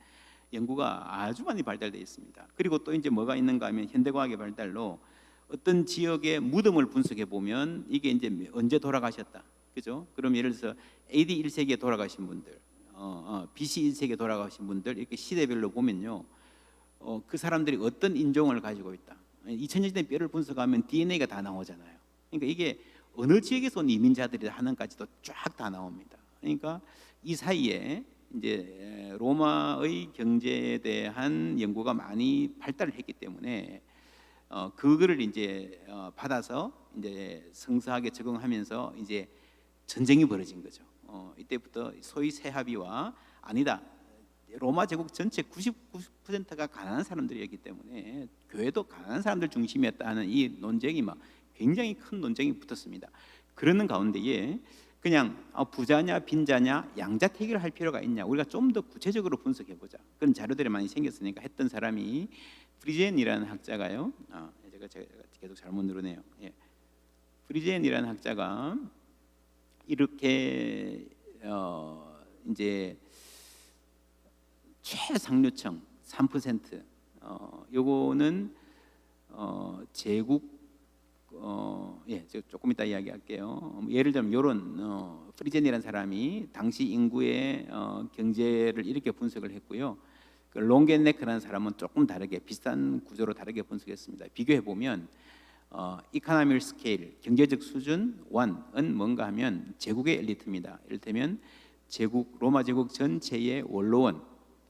연구가 아주 많이 발달되어 있습니다. 그리고 또 이제 뭐가 있는가 하면 현대과학의 발달로 어떤 지역의 무덤을 분석해 보면 이게 이제 언제 돌아가셨다, 그죠? 그럼 예를 들어서 AD 1세기에 돌아가신 분들, BC 1세기에 돌아가신 분들 이렇게 시대별로 보면요, 그 사람들이 어떤 인종을 가지고 있다. 2000년대 뼈를 분석하면 DNA가 다 나오잖아요. 그러니까 이게 어느 지역에서 온 이민자들이 하는까지도 쫙 다 나옵니다. 그러니까 이 사이에 이제 로마의 경제에 대한 연구가 많이 발달을 했기 때문에 그거를 이제 받아서 이제 성사하게 적응하면서 이제 전쟁이 벌어진 거죠. 이때부터 소위 세합의와 아니다. 로마 제국 전체 99%가 가난한 사람들이었기 때문에 교회도 가난한 사람들 중심이었다는 이 논쟁이 막 굉장히 큰 논쟁이 붙었습니다. 그러는 가운데에 그냥 부자냐 빈자냐 양자택일을 할 필요가 있냐, 우리가 좀 더 구체적으로 분석해 보자. 그런 자료들이 많이 생겼으니까 했던 사람이 프리젠이라는 학자가요. 제가 계속 잘못 누르네요. 예. 프리젠이라는 학자가 이렇게 이제 최상류층 3% 요거는 제국 조금 이따 이야기할게요. 예를 들면 이런 프리젠이라는 사람이 당시 인구의 경제를 이렇게 분석을 했고요. 그 롱겐네크라는 사람은 조금 다르게 비슷한 구조로 다르게 분석했습니다. 비교해 보면 이코노믹 스케일 경제적 수준 1은 뭔가 하면 제국의 엘리트입니다. 이를테면 제국 로마 제국 전체의 원로원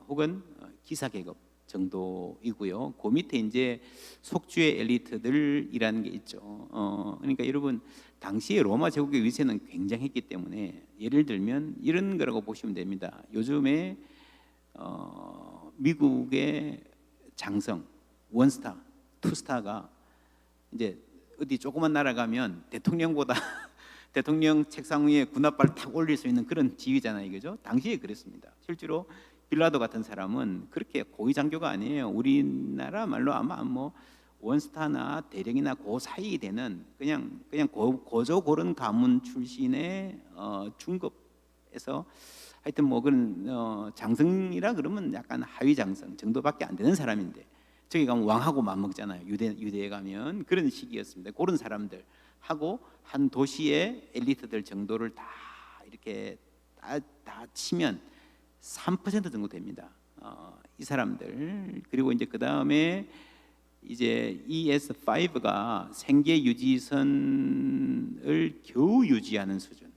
혹은 기사계급 정도이고요. 그 밑에 이제 속주의 엘리트들이라는 게 있죠. 그러니까 여러분 당시에 로마 제국의 위세는 굉장했기 때문에 예를 들면 이런 거라고 보시면 됩니다. 요즘에 미국의 장성 원스타, 투스타가 이제 어디 조그만 나라 가면 대통령보다 대통령 책상 위에 군합발 탁 올릴 수 있는 그런 지위잖아요, 그죠? 당시에 그랬습니다. 실제로 빌라도 같은 사람은 그렇게 고위 장교가 아니에요. 우리나라 말로 아마 뭐 원스타나 대령이나 그 사이 되는 그냥 고조 고른 가문 출신의 중급에서 하여튼 뭐 그런 장성이라 그러면 약간 하위 장성 정도밖에 안 되는 사람인데 저기 가면 왕하고 맞먹잖아요. 유대에 가면 그런 시기였습니다. 그런 사람들 하고 한 도시의 엘리트들 정도를 다 이렇게 다 치면 3% 정도 됩니다. 이 사람들. 그리고 이제 그 다음에 이제 ES5가 생계 유지선을 겨우 유지하는 수준.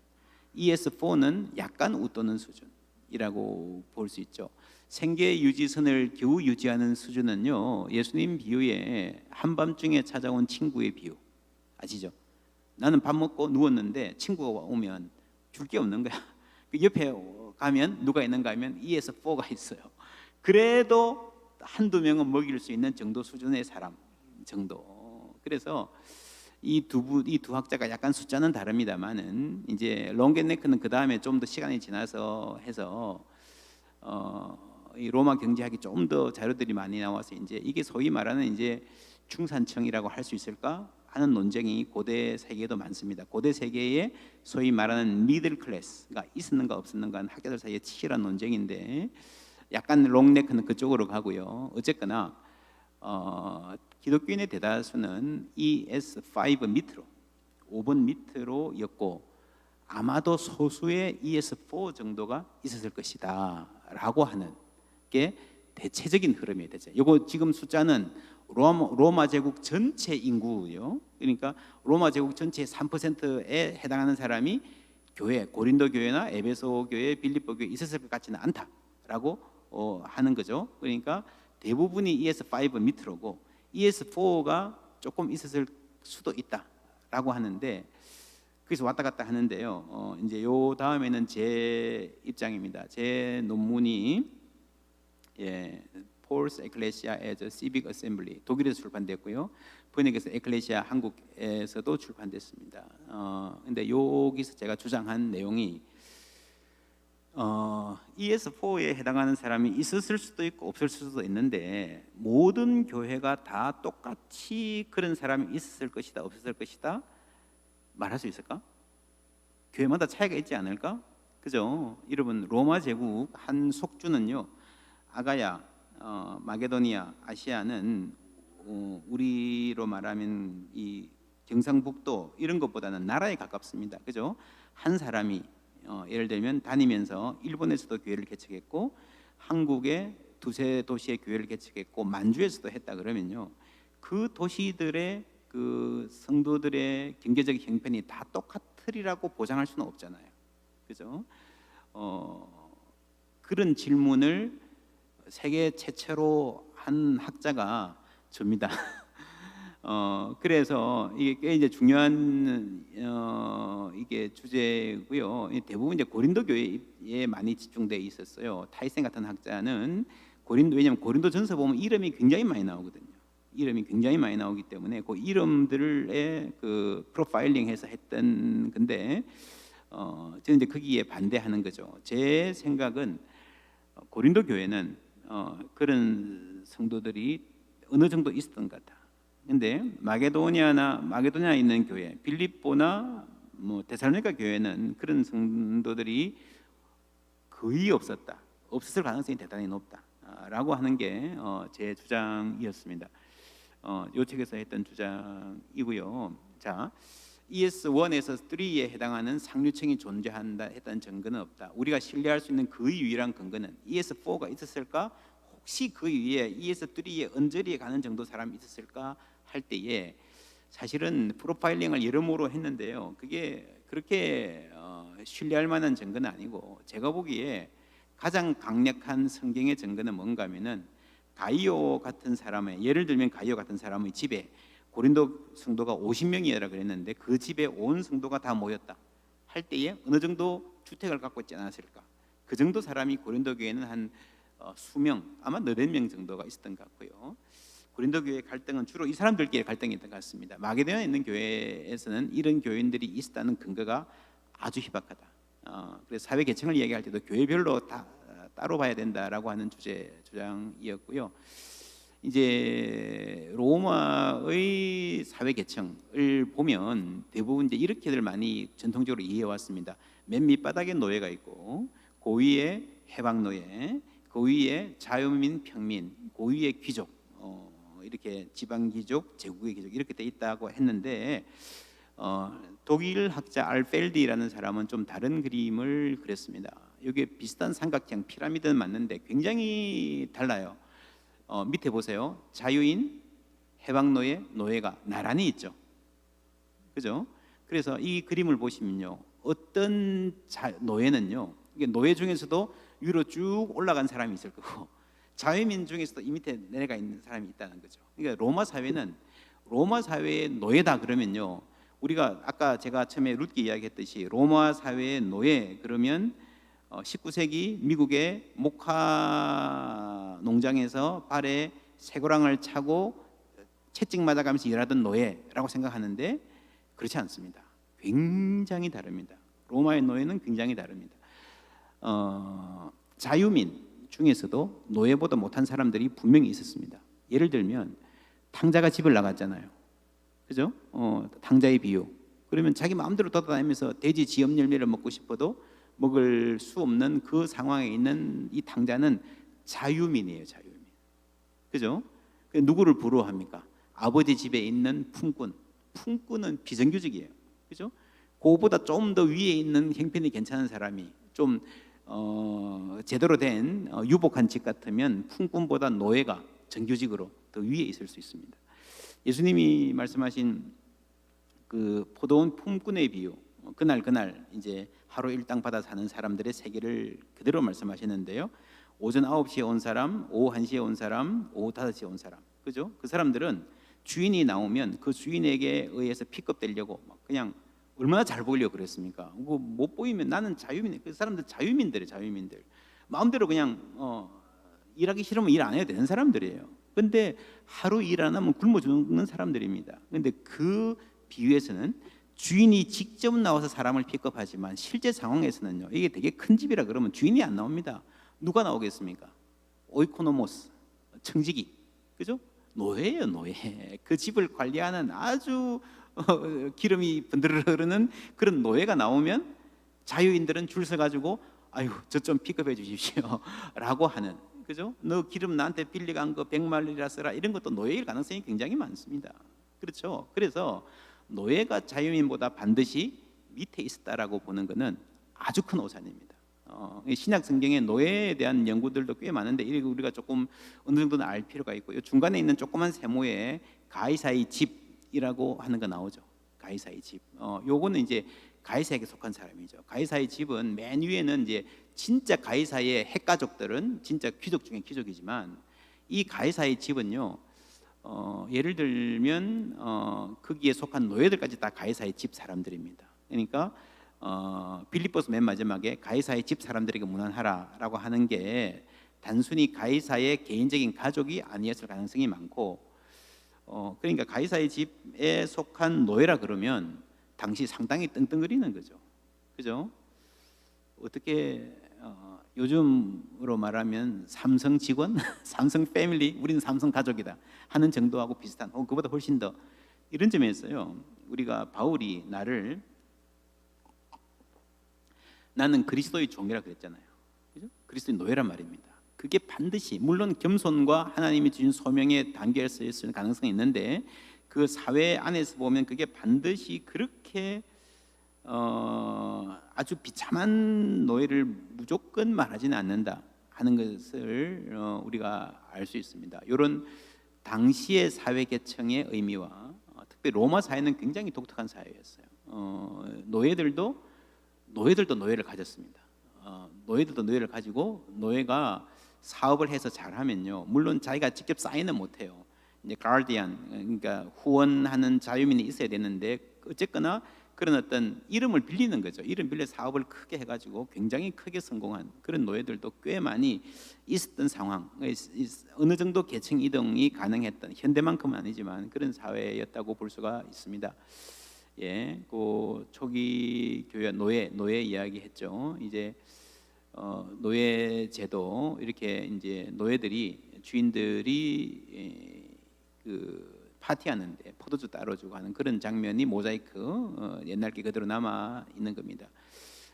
ES4는 약간 웃도는 수준이라고 볼 수 있죠. 생계 유지선을 겨우 유지하는 수준은요, 예수님 비유에 한밤중에 찾아온 친구의 비유 아시죠? 나는 밥 먹고 누웠는데 친구가 오면 줄 게 없는 거야. 그 옆에 가면 누가 있는가 하면 ES4가 있어요. 그래도 한두 명은 먹일 수 있는 정도 수준의 사람 정도. 그래서 이 두 학자가 약간 숫자는 다릅니다만은 이제 롱앤네크는 그 다음에 좀 더 시간이 지나서 해서 이 로마 경제학이 좀 더 자료들이 많이 나와서 이제 이게 소위 말하는 이제 중산층이라고 할 수 있을까 하는 논쟁이 고대 세계에도 많습니다. 고대 세계에 소위 말하는 미들 클래스가 있었는가 없었는가 학자들 사이에 치열한 논쟁인데 약간 롱네크는 그쪽으로 가고요. 어쨌거나 기독교인의 대다수는 ES5 밑으로 5번 밑으로였고 아마도 소수의 ES4 정도가 있었을 것이다 라고 하는 게 대체적인 흐름이에요. 이거 지금 숫자는 로마 제국 전체 인구요. 그러니까 로마 제국 전체의 3%에 해당하는 사람이 교회, 고린도 교회나 에베소 교회, 빌립보 교회에 있었을 것 같지는 않다라고 하는 거죠. 그러니까 대부분이 ES5 밑으로고 ES4가 조금 있었을 수도 있다라고 하는데 그래서 왔다 갔다 하는데요. 이제 요 다음에는 제 입장입니다. 제 논문이 Paul's Ecclesia as a Civic Assembly 독일에서 출판됐고요. 번역해서 에클레시아 한국에서도 출판됐습니다. 근데 여기서 제가 주장한 내용이 ES4에 해당하는 사람이 있었을 수도 있고 없을 수도 있는데 모든 교회가 다 똑같이 그런 사람이 있었을 것이다 없었을 것이다 말할 수 있을까? 교회마다 차이가 있지 않을까? 그죠? 여러분 로마 제국 한 속주는요 아가야, 마게도니아, 아시아는 우리로 말하면 이 경상북도 이런 것보다는 나라에 가깝습니다. 그죠? 한 사람이 예를 들면 다니면서 일본에서도 교회를 개척했고 한국의 두세 도시의 교회를 개척했고 만주에서도 했다 그러면요 그 도시들의 그 성도들의 경제적 형편이 다 똑같으리라고 보장할 수는 없잖아요. 그죠? 그런 질문을 세계 최초로 한 학자가 접니다. 그래서 이게 꽤 이제 중요한 이게 주제고요. 대부분 이제 고린도 교회에 많이 집중돼 있었어요. 타이센 같은 학자는 왜냐하면 고린도전서 보면 이름이 굉장히 많이 나오거든요. 이름이 굉장히 많이 나오기 때문에 그 이름들의 그 프로파일링해서 했던 건데 저는 이제 거기에 반대하는 거죠. 제 생각은 고린도 교회는 그런 성도들이 어느 정도 있었던 것 같다. 근데 마게도냐에 있는 교회, 빌립보나 뭐 데살로니가 교회는 그런 성도들이 거의 없었을 가능성이 대단히 높다라고 하는 게 제 주장이었습니다. 요 책에서 했던 주장이고요. 자, ES1에서 3에 해당하는 상류층이 존재한다 했던 증거는 없다. 우리가 신뢰할 수 있는 그 유일한 근거는 ES4가 있었을까? 혹시 그 위에 ES3에 언저리에 가는 정도 사람이 있었을까 할 때에 사실은 프로파일링을 여러모로 했는데요. 그게 그렇게 신뢰할 만한 증거는 아니고 제가 보기에 가장 강력한 성경의 증거는 뭔가 하면은 가이오 같은 사람의 예를 들면 가이오 같은 사람의 집에 고린도 성도가 50명이라 그랬는데 그 집에 온 성도가 다 모였다 할 때에 어느 정도 주택을 갖고 있지 않았을까? 그 정도 사람이 고린도 교회는 한 수명 아마 8명 정도가 있었던 것 같고요. 고린도 교회 갈등은 주로 이 사람들끼리 갈등이 있던 것 같습니다. 마게도냐에 있는 교회에서는 이런 교인들이 있었다는 근거가 아주 희박하다. 그래서 사회 계층을 얘기할 때도 교회별로 다 따로 봐야 된다라고 하는 주장이었고요. 이제 로마의 사회 계층을 보면 대부분 이제 이렇게들 많이 전통적으로 이해해 왔습니다. 맨 밑바닥에 노예가 있고 그 위에 해방 노예, 그 위에 자유민 평민, 그 위에 귀족, 이렇게 지방 귀족, 제국의 귀족 이렇게 돼 있다고 했는데 독일 학자 알펠디라는 사람은 좀 다른 그림을 그렸습니다. 이게 비슷한 삼각형 피라미드는 맞는데 굉장히 달라요. 밑에 보세요. 자유인, 해방노예, 노예가 나란히 있죠. 그죠? 그래서 이 그림을 보시면요, 어떤 노예는요, 이게 노예 중에서도 위로 쭉 올라간 사람이 있을 거고, 자유민 중에서도 이 밑에 내려가 있는 사람이 있다는 거죠. 그러니까 로마 사회의 노예다 그러면요, 우리가 아까 제가 처음에 룻기 이야기했듯이 로마 사회의 노예 그러면 19세기 미국의 목화 농장에서 발에 쇠고랑을 차고 채찍 맞아가면서 일하던 노예라고 생각하는데 그렇지 않습니다. 굉장히 다릅니다. 로마의 노예는 굉장히 다릅니다. 자유민 중에서도 노예보다 못한 사람들이 분명히 있었습니다. 예를 들면 탕자가 집을 나갔잖아요. 그죠? 탕자의 비유. 그러면 자기 마음대로 돌아다니면서 돼지 지엽 열매를 먹고 싶어도 먹을 수 없는 그 상황에 있는 이 탕자는 자유민이에요. 자유민. 그죠? 누구를 부러워합니까? 아버지 집에 있는 품꾼. 품꾼은 비정규직이에요. 그죠? 그보다 좀 더 위에 있는 형편이 괜찮은 사람이 좀 제대로 된 유복한 집 같으면 품꾼보다 노예가 정규직으로 더 위에 있을 수 있습니다. 예수님이 말씀하신 그 포도원 품꾼의 비유, 그날 이제 하루 일당 받아 사는 사람들의 세계를 그대로 말씀하시는데요. 오전 9시에 온 사람, 오후 1시에 온 사람, 오후 5시에 온 사람, 그죠? 그 사람들은 주인이 나오면 그 주인에게 의해서 픽업되려고 그냥 얼마나 잘 보이려고 그랬습니까? 못 보이면 나는 자유민. 그 사람들 자유민들이에요. 자유민들. 마음대로 그냥 일하기 싫으면 일 안 해도 되는 사람들이에요. 근데 하루 일 안 하면 굶어 죽는 사람들입니다. 근데 그 비유에서는 주인이 직접 나와서 사람을 픽업하지만 실제 상황에서는요, 이게 되게 큰 집이라 그러면 주인이 안 나옵니다. 누가 나오겠습니까? 오이코노모스, 청지기, 그죠? 노예예요, 노예. 그 집을 관리하는 아주 기름이 번들르 흐르는 그런 노예가 나오면 자유인들은 줄 서가지고 아유 저 좀 픽업해 주십시오 라고 하는, 그죠? 너 기름 나한테 빌려간 거 100마리라 써라, 이런 것도 노예일 가능성이 굉장히 많습니다. 그렇죠? 그래서 노예가 자유인보다 반드시 밑에 있었다라고 보는 것은 아주 큰 오산입니다. 신약 성경에 노예에 대한 연구들도 꽤 많은데 이거 우리가 조금 어느 정도는 알 필요가 있고요. 중간에 있는 조그만 세모에 가이사의 집이라고 하는 거 나오죠. 가이사의 집. 요거는 이제 가이사에게 속한 사람이죠. 가이사의 집은 맨 위에는 이제 진짜 가이사의 핵가족들은 진짜 귀족 중에 귀족이지만 이 가이사의 집은요. 예를 들면 거기에 속한 노예들까지 다 가이사의 집 사람들입니다. 그러니까 빌립보서 맨 마지막에 가이사의 집 사람들에게 문안하라라고 하는 게 단순히 가이사의 개인적인 가족이 아니었을 가능성이 많고, 그러니까 가이사의 집에 속한 노예라 그러면 당시 상당히 떵떵거리는 거죠. 그죠? 어떻게 요즘으로 말하면 삼성 직원, 삼성 패밀리, 우리는 삼성 가족이다 하는 정도하고 비슷한, 그보다 훨씬 더 이런 점에서요. 우리가 바울이 나는 그리스도의 종이라 그랬잖아요. 그죠? 그리스도의 노예란 말입니다. 그게 반드시 물론 겸손과 하나님이 주신 소명에 단계에서 있을 가능성이 있는데 그 사회 안에서 보면 그게 반드시 그렇게 아주 비참한 노예를 무조건 말하지는 않는다 하는 것을 우리가 알 수 있습니다. 이런 당시의 사회 계층의 의미와 특히 로마 사회는 굉장히 독특한 사회였어요. 노예들도 노예를 가졌습니다. 노예들도 노예를 가지고 노예가 사업을 해서 잘하면요, 물론 자기가 직접 사인은 못해요. 이제 가디안, 그러니까 후원하는 자유민이 있어야 되는데 어쨌거나 그런 어떤 이름을 빌리는 거죠. 이름 빌려 사업을 크게 해가지고 굉장히 크게 성공한 그런 노예들도 꽤 많이 있었던 상황, 어느 정도 계층 이동이 가능했던, 현대만큼은 아니지만 그런 사회였다고 볼 수가 있습니다. 예, 그 초기 교회 노예 이야기했죠. 이제 노예 제도, 이렇게 이제 노예들이 주인들이 그 파티하는데 포도주 따로 주고 하는 그런 장면이 모자이크 옛날 게 그대로 남아 있는 겁니다.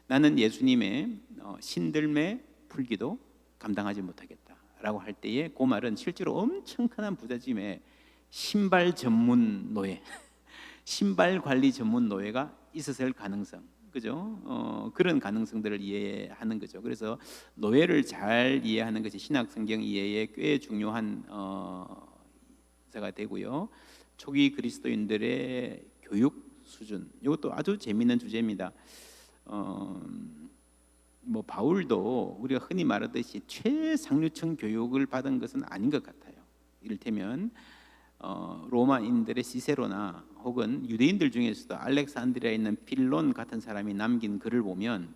나는 예수님의 신들매 풀기도 감당하지 못하겠다라고 할 때에 그 말은 실제로 엄청 큰 부잣집에 신발 전문 노예, 신발 관리 전문 노예가 있었을 가능성, 그죠? 그런 가능성들을 이해하는 거죠. 그래서 노예를 잘 이해하는 것이 신약 성경 이해에 꽤 중요한 가 되고요. 초기 그리스도인들의 교육 수준, 이것도 아주 재미있는 주제입니다. 뭐 바울도 우리가 흔히 말하듯이 최상류층 교육을 받은 것은 아닌 것 같아요. 이를테면 로마인들의 시세로나 혹은 유대인들 중에서도 알렉산드리아에 있는 필론 같은 사람이 남긴 글을 보면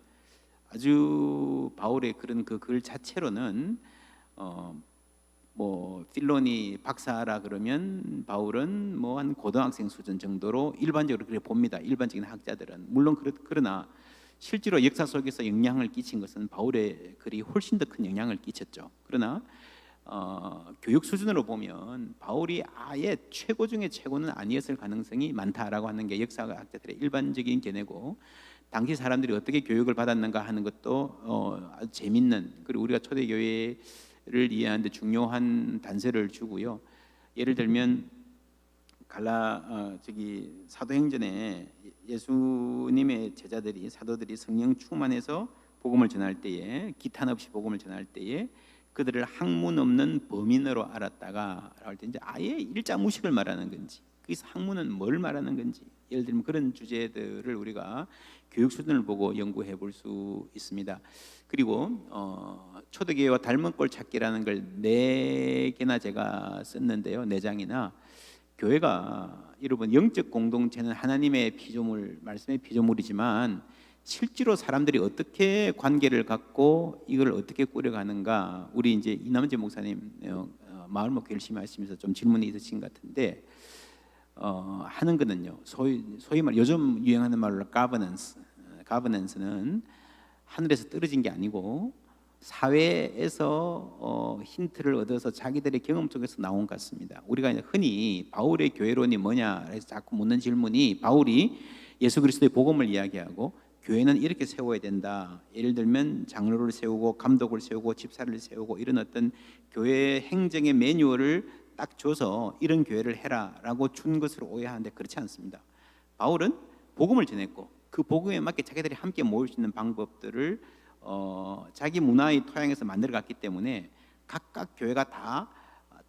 아주 바울의 그런 그 글 자체로는 뭐 필론이 박사라 그러면 바울은 뭐 한 고등학생 수준 정도로 일반적으로 그렇게 봅니다. 일반적인 학자들은 물론 그러나 실제로 역사 속에서 영향을 끼친 것은 바울의 글이 훨씬 더 큰 영향을 끼쳤죠. 그러나 교육 수준으로 보면 바울이 아예 최고 중에 최고는 아니었을 가능성이 많다라고 하는 게 역사학자들의 일반적인 견해고, 당시 사람들이 어떻게 교육을 받았는가 하는 것도 아주 재밌는, 그리고 우리가 초대교회를 이해하는 데 중요한 단서를 주고요. 예를 들면 사도행전에 예수님의 제자들이, 사도들이 성령 충만해서 복음을 전할 때에, 기탄 없이 복음을 전할 때에 그들을 학문 없는 범인으로 알았다가 할 때 이제 아예 일자무식을 말하는 건지, 거기서 학문은 뭘 말하는 건지, 예를 들면 그런 주제들을 우리가 교육 수준을 보고 연구해 볼 수 있습니다. 그리고 초대교회와 닮은 꼴 찾기라는 걸 4개나 제가 썼는데요. 4장이나. 교회가 여러분 영적 공동체는 하나님의 피조물, 말씀의 피조물이지만 실제로 사람들이 어떻게 관계를 갖고 이걸 어떻게 꾸려가는가, 우리 이제 이남재 목사님 마을 목회 열심히 하시면서 좀 질문이 있으신 것 같은데 하는 거는요, 소위 말 요즘 유행하는 말로 가버넌스는 하늘에서 떨어진 게 아니고 사회에서 힌트를 얻어서 자기들의 경험 속에서 나온 것 같습니다. 우리가 흔히 바울의 교회론이 뭐냐 해서 자꾸 묻는 질문이, 바울이 예수 그리스도의 복음을 이야기하고 교회는 이렇게 세워야 된다, 예를 들면 장로를 세우고 감독을 세우고 집사를 세우고 이런 어떤 교회 행정의 매뉴얼을 딱 줘서 이런 교회를 해라라고 준 것으로 오해하는데 그렇지 않습니다. 바울은 복음을 전했고 그 복음에 맞게 자기들이 함께 모일 수 있는 방법들을 자기 문화의 토양에서 만들어갔기 때문에 각각 교회가 다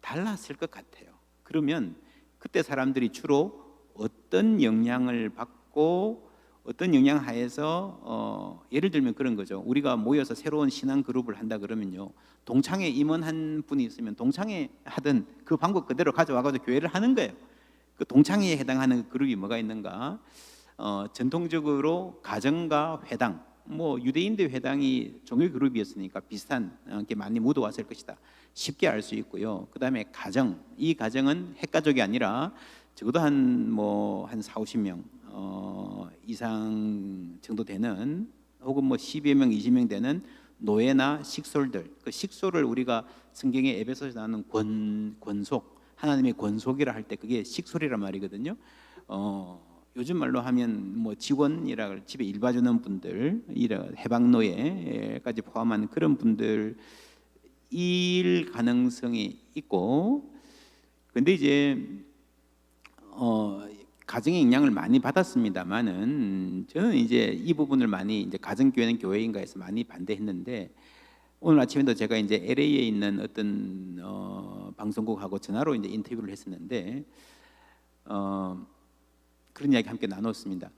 달랐을 것 같아요. 그러면 그때 사람들이 주로 어떤 영향을 받고 어떤 영향 하에서 예를 들면 그런 거죠. 우리가 모여서 새로운 신앙 그룹을 한다 그러면요, 동창회 임원한 분이 있으면 동창회 하던 그 방법 그대로 가져와가지고 교회를 하는 거예요. 그 동창회에 해당하는 그룹이 뭐가 있는가? 전통적으로 가정과 회당, 뭐 유대인들 회당이 종교 그룹이었으니까 비슷한 게 많이 묻어왔을 것이다, 쉽게 알 수 있고요. 그 다음에 가정, 이 가정은 핵가족이 아니라 적어도 한 4, 50명 이상 정도 되는, 혹은 10여 명, 20명 되는 노예나 식솔들, 그 식솔을 우리가 성경의 에베소에서 나오는 권속, 하나님의 권속이라 할 때 그게 식솔이란 말이거든요. 요즘 말로 하면 직원이라, 집에 일 봐주는 분들, 해방노예까지 포함한 그런 분들 일 가능성이 있고, 근데 이제 가정의 영향을 많이 받았습니다만은 저는 이제 이 부분을 많이 이제 가정교회는 교회인가에서 많이 반대했는데, 오늘 아침에도 제가 이제 LA에 있는 어떤 방송국하고 전화로 이제 인터뷰를 했었는데 그런 이야기 함께 나눴습니다.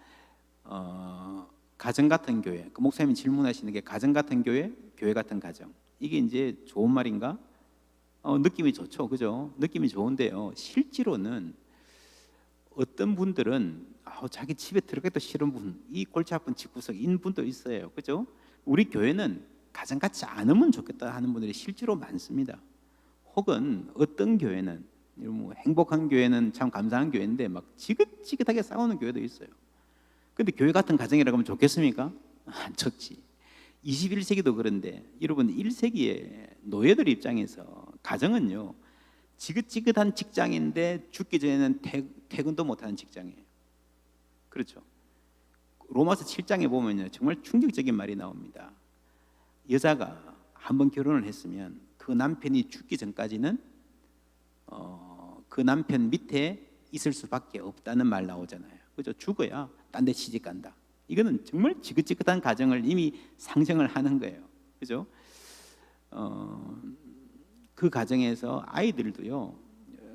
가정 같은 교회, 그 목사님이 질문하시는 게 가정 같은 교회, 교회 같은 가정, 이게 이제 좋은 말인가? 느낌이 좋죠, 그죠? 느낌이 좋은데요, 실제로는 어떤 분들은 자기 집에 들어가기도 싫은 분, 이 골치 아픈 집구석인 분도 있어요, 그죠? 우리 교회는 가정 같지 않으면 좋겠다 하는 분들이 실제로 많습니다. 혹은 어떤 교회는, 행복한 교회는 참 감사한 교회인데 막 지긋지긋하게 싸우는 교회도 있어요. 근데 교회 같은 가정이라고 하면 좋겠습니까? 안 좋지. 21세기도 그런데 여러분, 1세기의 노예들 입장에서 가정은요, 지긋지긋한 직장인데 죽기 전에는 퇴근도 못하는 직장이에요. 그렇죠? 로마서 7장에 보면요, 정말 충격적인 말이 나옵니다. 여자가 한번 결혼을 했으면 그 남편이 죽기 전까지는 그 남편 밑에 있을 수밖에 없다는 말 나오잖아요. 그죠? 죽어야 딴 데 시집 간다. 이거는 정말 지긋지긋한 가정을 이미 상정을 하는 거예요. 그죠? 그 가정에서 아이들도요,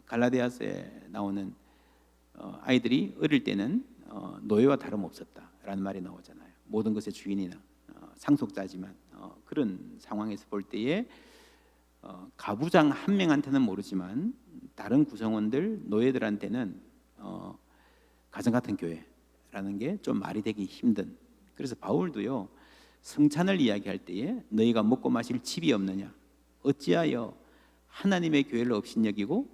갈라디아서에 나오는 아이들이 어릴 때는 노예와 다름없었다라는 말이 나오잖아요. 모든 것의 주인이나 상속자지만 그런 상황에서 볼 때에 가부장 한 명한테는 모르지만 다른 구성원들, 노예들한테는 가정 같은 교회라는 게 좀 말이 되기 힘든. 그래서 바울도요, 성찬을 이야기할 때에 너희가 먹고 마실 집이 없느냐, 어찌하여 하나님의 교회를 업신여기고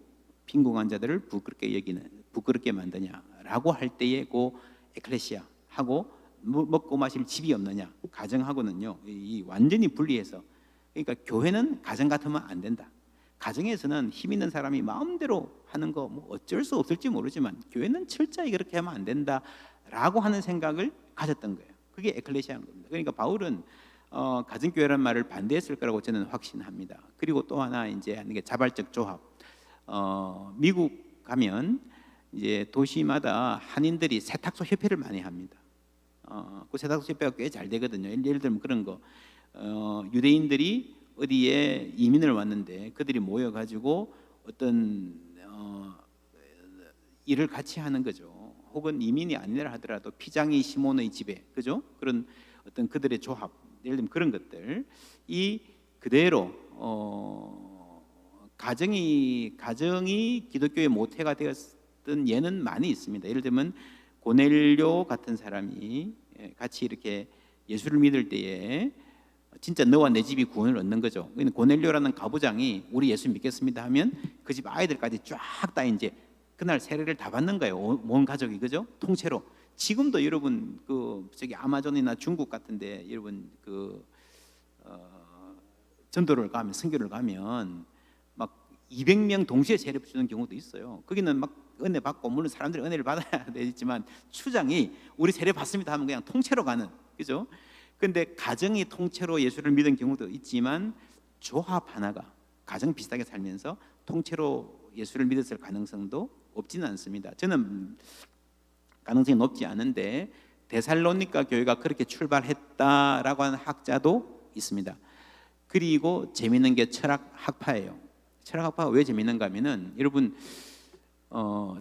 빈궁한 자들을 부끄럽게 만드냐라고 할 때에 그 에클레시아하고 먹고 마실 집이 없느냐, 가정하고는요 이 완전히 분리해서, 그러니까 교회는 가정 같으면 안 된다. 가정에서는 힘 있는 사람이 마음대로 하는 거 뭐 어쩔 수 없을지 모르지만 교회는 철저히 그렇게 하면 안 된다라고 하는 생각을 가졌던 거예요. 그게 에클레시아인 겁니다. 그러니까 바울은 가정교회라는 말을 반대했을 거라고 저는 확신합니다. 그리고 또 하나 이제 하는 게 자발적 조합. 미국 가면 이제 도시마다 한인들이 세탁소 협회를 많이 합니다. 그 세탁소 협회가 꽤 잘 되거든요. 예를 들면 그런 거, 유대인들이 어디에 이민을 왔는데 그들이 모여가지고 어떤 일을 같이 하는 거죠. 혹은 이민이 아니라 하더라도 피장이 시몬의 집에, 그죠? 그런 어떤 그들의 조합, 예를 들면 그런 것들, 이 그대로 가정이 기독교의 모태가 되었던 예는 많이 있습니다. 예를 들면 고넬료 같은 사람이 같이 이렇게 예수를 믿을 때에 진짜 너와 내 집이 구원을 얻는 거죠. 고넬료라는 가부장이 우리 예수 믿겠습니다 하면 그 집 아이들까지 쫙 다 이제 그날 세례를 다 받는 거예요. 온 가족이, 그죠? 통째로. 지금도 여러분 그 저기 아마존이나 중국 같은데 여러분 그 전도를 가면, 선교를 가면 막 200명 동시에 세례 주는 경우도 있어요. 거기는 막 은혜 받고, 물론 사람들이 은혜를 받아야 되지만 추장이 우리 세례 받습니다 하면 그냥 통째로 가는, 그죠? 근데 가정이 통째로 예수를 믿은 경우도 있지만 조합 하나가 가정 비슷하게 살면서 통째로 예수를 믿었을 가능성도 없지는 않습니다. 저는 가능성이 높지 않은데 데살로니가 교회가 그렇게 출발했다라고 하는 학자도 있습니다. 그리고 재미있는 게 철학 학파예요. 철학 학파가 왜 재미있는가 하면은 여러분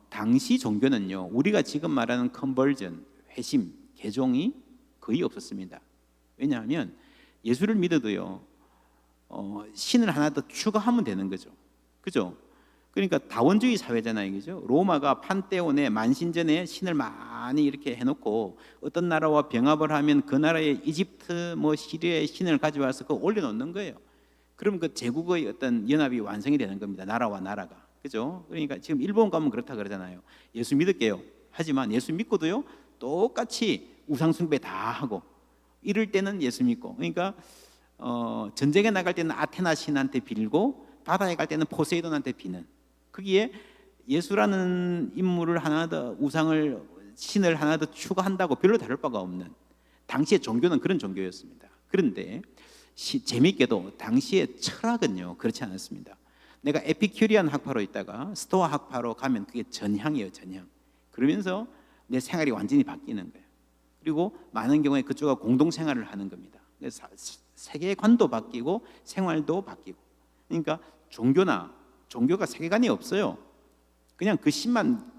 당시 종교는요 우리가 지금 말하는 컨버전, 회심, 개종이 거의 없었습니다. 왜냐하면 예수를 믿어도요 신을 하나 더 추가하면 되는 거죠. 그죠? 그러니까 다원주의 사회잖아요, 그죠? 로마가 판테온에 만신전에 신을 많이 이렇게 해놓고 어떤 나라와 병합을 하면 그 나라의 이집트 뭐 시리아의 신을 가져와서 그거 올려놓는 거예요. 그럼 그 제국의 어떤 연합이 완성이 되는 겁니다. 나라와 나라가, 그죠? 그러니까 지금 일본 가면 그렇다 그러잖아요. 예수 믿을게요. 하지만 예수 믿고도요 똑같이 우상 숭배 다 하고, 이럴 때는 예수 믿고, 그러니까 전쟁에 나갈 때는 아테나 신한테 빌고 바다에 갈 때는 포세이돈한테 비는, 거기에 예수라는 인물을 하나 더, 우상을, 신을 하나 더 추가한다고 별로 다를 바가 없는 당시의 종교는 그런 종교였습니다. 그런데 재미있게도 당시의 철학은요 그렇지 않았습니다. 내가 에피큐리안 학파로 있다가 스토아 학파로 가면 그게 전향이에요, 전향. 그러면서 내 생활이 완전히 바뀌는 거예요. 그리고 많은 경우에 그쪽과 공동생활을 하는 겁니다. 그래서 세계관도 바뀌고 생활도 바뀌고, 그러니까 종교가 세계관이 없어요. 그냥 그 신만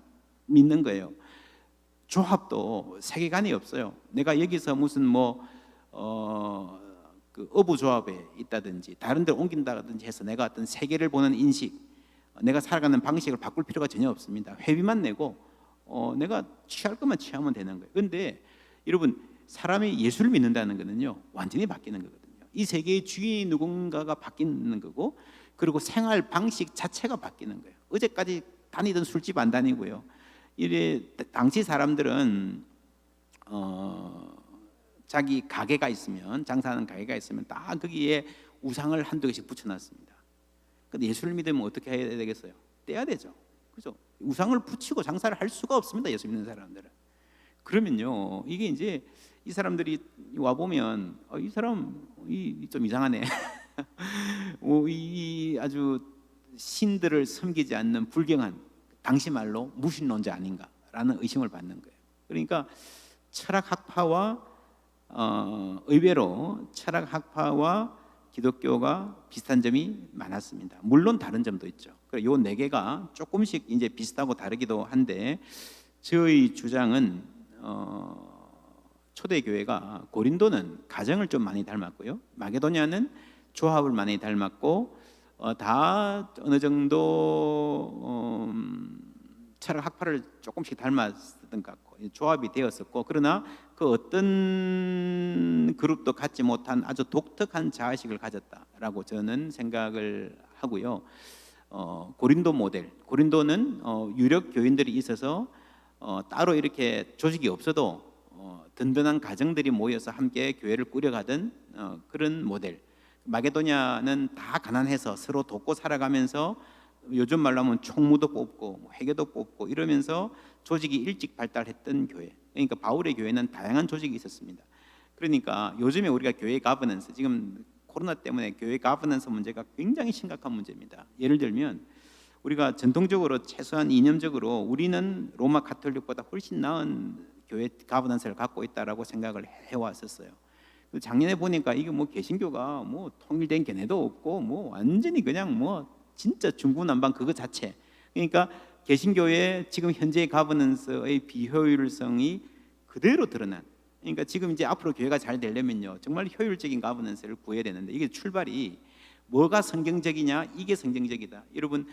믿는 거예요. 조합도 세계관이 없어요. 내가 여기서 무슨 그 어부조합에 있다든지 다른 데 옮긴다든지 해서 내가 어떤 세계를 보는 인식, 내가 살아가는 방식을 바꿀 필요가 전혀 없습니다. 회비만 내고 내가 취할 것만 취하면 되는 거예요. 그런데 여러분, 사람이 예수를 믿는다는 것은요 완전히 바뀌는 거거든요. 이 세계의 주인이 누군가가 바뀌는 거고, 그리고 생활 방식 자체가 바뀌는 거예요. 어제까지 다니던 술집 안 다니고요. 이래 당시 사람들은 자기 가게가 있으면, 장사하는 가게가 있으면 다 거기에 우상을 한두 개씩 붙여놨습니다. 근데 예수를 믿으면 어떻게 해야 되겠어요? 떼야 되죠. 그죠? 우상을 붙이고 장사를 할 수가 없습니다. 예수 믿는 사람들은. 그러면요, 이게 이제 이 사람들이 와 보면 이 사람 좀 이상하네. 이 아주 신들을 섬기지 않는 불경한, 당시 말로 무신론자 아닌가라는 의심을 받는 거예요. 그러니까 철학 학파와 의외로 철학 학파와 기독교가 비슷한 점이 많았습니다. 물론 다른 점도 있죠. 요 네 개가 조금씩 이제 비슷하고 다르기도 한데, 저희 주장은 초대교회가 고린도는 가정을 좀 많이 닮았고요, 마게도냐는 조합을 많이 닮았고, 다 어느 정도 철학 학파를 조금씩 닮았던 것 같고 조합이 되었었고, 그러나 그 어떤 그룹도 갖지 못한 아주 독특한 자아식을 가졌다라고 저는 생각을 하고요. 고린도 모델, 고린도는 유력 교인들이 있어서 따로 이렇게 조직이 없어도 든든한 가정들이 모여서 함께 교회를 꾸려가던 그런 모델. 마게도냐는 다 가난해서 서로 돕고 살아가면서 요즘 말로 하면 총무도 뽑고 뭐 회계도 뽑고 이러면서 조직이 일찍 발달했던 교회. 그러니까 바울의 교회는 다양한 조직이 있었습니다. 그러니까 요즘에 우리가 교회 가버넌스, 지금 코로나 때문에 교회 가버넌스 문제가 굉장히 심각한 문제입니다. 예를 들면 우리가 전통적으로 최소한 이념적으로 우리는 로마 가톨릭보다 훨씬 나은 교회 가버넌스를 갖고 있다라고 생각을 해왔었어요. 작년에 보니까 이게 뭐 개신교가 뭐 통일된 견해도 없고 뭐 완전히 그냥 뭐 진짜 중구난방 그거 자체. 그러니까 개신교의 지금 현재의 가버넌스의 비효율성이 그대로 드러난. 그러니까 지금 이제 앞으로 교회가 잘 되려면요, 정말 효율적인 가버넌스를 구해야 되는데 이게 출발이 뭐가 성경적이냐, 이게 성경적이다. 여러분,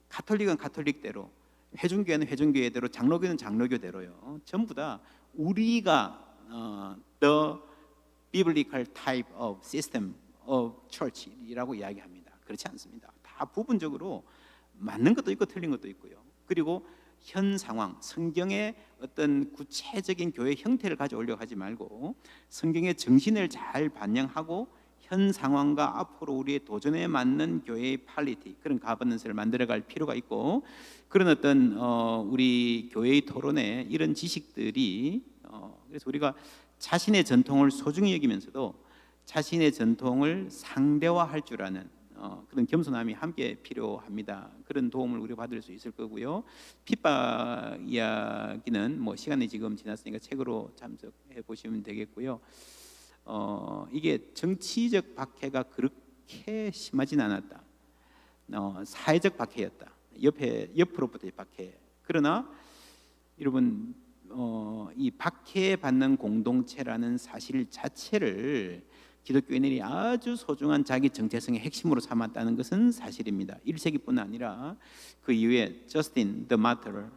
가톨릭은 가톨릭대로, 회중교회는 회중교회대로, 장로교는 장로교대로요. 전부 다 우리가 the biblical type of system of church이라고 이야기합니다. 그렇지 않습니다. 다 부분적으로 맞는 것도 있고 틀린 것도 있고요. 그리고 현 상황, 성경의 어떤 구체적인 교회 형태를 가져오려고 하지 말고 성경의 정신을 잘 반영하고 현 상황과 앞으로 우리의 도전에 맞는 교회의 퀄리티, 그런 가버넌스를 만들어갈 필요가 있고, 그런 어떤 우리 교회의 토론에 이런 지식들이 그래서 우리가 자신의 전통을 소중히 여기면서도 자신의 전통을 상대화할 줄 아는 그런 겸손함이 함께 필요합니다. 그런 도움을 우리가 받을 수 있을 거고요. 핍박 이야기는 뭐 시간이 지금 지났으니까 책으로 참석해 보시면 되겠고요. 이게 정치적 박해가 그렇게 심하진 않았다. 사회적 박해였다. 옆으로부터의 박해. 그러나 여러분, 이 박해받는 공동체라는 사실 자체를 기독교인들이 아주 소중한 자기 정체성의 핵심으로 삼았다는 것은 사실입니다. 1세기뿐 아니라 그 이후에 저스틴 더 마터를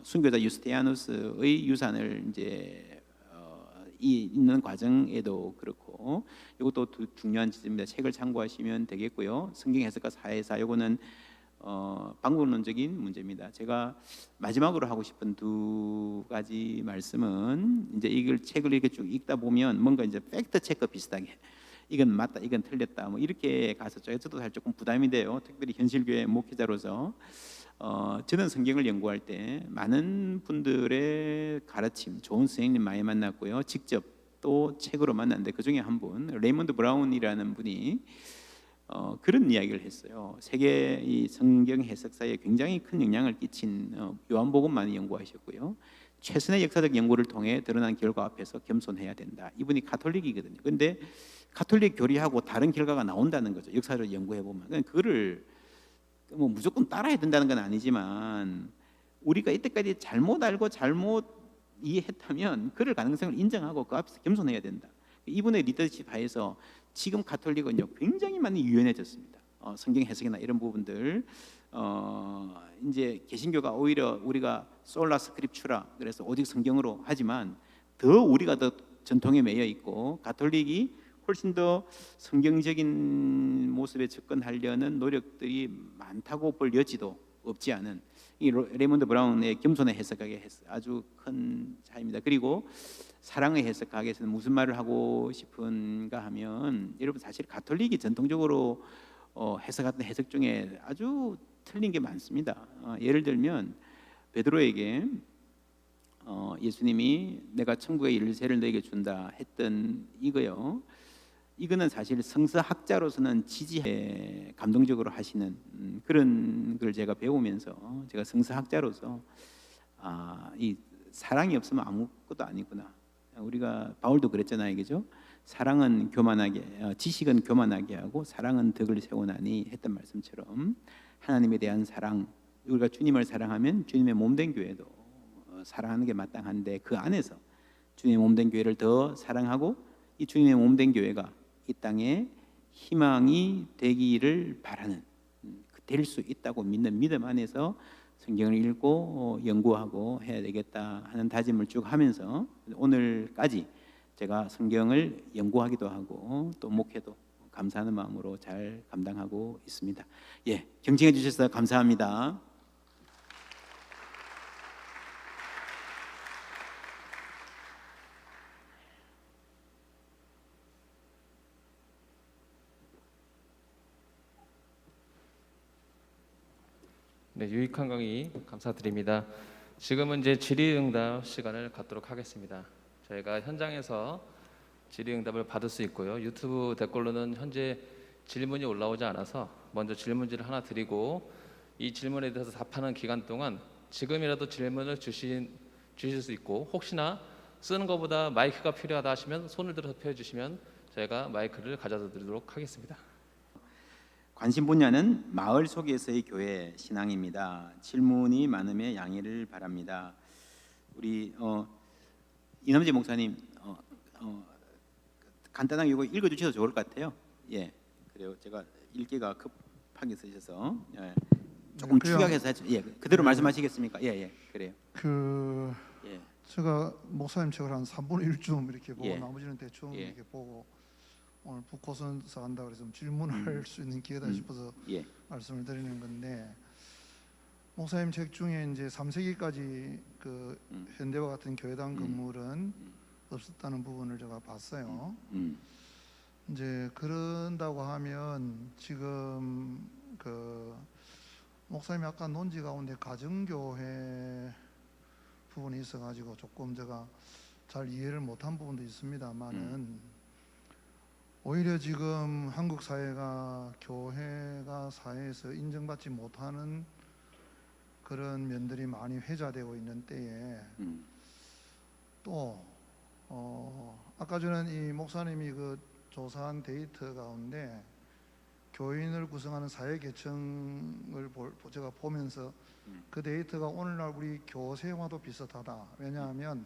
순교자 유스티아누스의 유산을 이제 있는 과정에도 그렇고, 이것도 중요한 지점입니다. 책을 참고하시면 되겠고요. 성경 해석과 사회사, 이거는 방법론적인 문제입니다. 제가 마지막으로 하고 싶은 두 가지 말씀은, 이제 이걸 책을 이렇게 쭉 읽다 보면 뭔가 이제 팩트 체크 비슷하게 이건 맞다, 이건 틀렸다, 뭐 이렇게 가서 저도 사실 조금 부담이 돼요. 특별히 현실교회 목회자로서 저는 성경을 연구할 때 많은 분들의 가르침, 좋은 선생님 많이 만났고요. 직접 또 책으로 만났는데 그 중에 한 분, 레이먼드 브라운이라는 분이 그런 이야기를 했어요. 세계 이 성경 해석사에 굉장히 큰 영향을 끼친 요한복음 많이 연구하셨고요. 최선의 역사적 연구를 통해 드러난 결과 앞에서 겸손해야 된다. 이분이 가톨릭이거든요. 그런데 가톨릭 교리하고 다른 결과가 나온다는 거죠. 역사를 연구해 보면 그거를 뭐 무조건 따라야 된다는 건 아니지만 우리가 이때까지 잘못 알고 잘못 이해했다면 그럴 가능성을 인정하고 그 앞에서 겸손해야 된다. 이분의 리더십 하에서 지금 가톨릭은요 굉장히 많이 유연해졌습니다. 성경 해석이나 이런 부분들 이제 개신교가 오히려 우리가 솔라 스크립추라, 그래서 오직 성경으로 하지만 더 우리가 더 전통에 매여 있고, 가톨릭이 훨씬 더 성경적인 모습에 접근하려는 노력들이 많다고 볼 여지도 없지 않은 이 레이먼드 브라운의 겸손의 해석학에 아주 큰 차이입니다. 그리고 사랑의 해석학에서는 무슨 말을 하고 싶은가 하면, 여러분 사실 가톨릭이 전통적으로 해석하던 해석 중에 아주 틀린 게 많습니다. 예를 들면 베드로에게 예수님이 내가 천국의 열쇠를 너에게 준다 했던 이거요. 이거는 사실 성서학자로서는 지지해 감동적으로 하시는 그런 걸 제가 배우면서, 제가 성서학자로서 이 사랑이 없으면 아무것도 아니구나. 우리가 바울도 그랬잖아요, 그죠? 사랑은 교만하게, 지식은 교만하게 하고 사랑은 덕을 세우나니 했던 말씀처럼 하나님에 대한 사랑, 우리가 주님을 사랑하면 주님의 몸된 교회도 사랑하는 게 마땅한데, 그 안에서 주님의 몸된 교회를 더 사랑하고 이 주님의 몸된 교회가 이 땅에 희망이 되기를 바라는, 될 수 있다고 믿는 믿음 안에서 성경을 읽고 연구하고 해야 되겠다 하는 다짐을 쭉 하면서 오늘까지 제가 성경을 연구하기도 하고 또 목회도 감사하는 마음으로 잘 감당하고 있습니다. 예, 경청해 주셔서 감사합니다. 네, 유익한 강의 감사드립니다. 지금은 이제 질의응답 시간을 갖도록 하겠습니다. 저희가 현장에서 질의응답을 받을 수 있고요. 유튜브 댓글로는 현재 질문이 올라오지 않아서 먼저 질문지를 하나 드리고 이 질문에 대해서 답하는 기간 동안 지금이라도 질문을 주실 수 있고 혹시나 쓰는 것보다 마이크가 필요하다 하시면 손을 들어서 펴주시면 저희가 마이크를 가져다 드리도록 하겠습니다. 관심 분야는 마을 속에서의 교회 신앙입니다. 질문이 많으면 양해를 바랍니다. 우리 이남재 목사님 간단하게 이거 읽어주셔도 좋을 것 같아요. 예, 그래요. 제가 읽기가 급하게 쓰셔서 조금 그냥- 축약해서 했죠. 예, 그대로 말씀하시겠습니까? 예, 예, 그래요. 예, 제가 목사님 책을 한 3분의 1쯤 이렇게 보고 예. 나머지는 대충 예. 이렇게 보고 오늘 북코선서 한다 그래서 질문할 수 있는 기회다 싶어서 예, 말씀을 드리는 건데 목사님 책 중에 이제 3세기까지 그 현대와 같은 교회당 건물은 없었다는 부분을 제가 봤어요. 이제 그런다고 하면 지금 그 목사님이 아까 논지 가운데 가정교회 부분이 있어가지고 조금 제가 잘 이해를 못한 부분도 있습니다만은 오히려 지금 한국 사회가 교회가 사회에서 인정받지 못하는 그런 면들이 많이 회자되고 있는 때에 또 아까 전에 이 목사님이 그 조사한 데이터 가운데 교인을 구성하는 사회 계층을 제가 보면서 그 데이터가 오늘날 우리 교세와도 비슷하다. 왜냐하면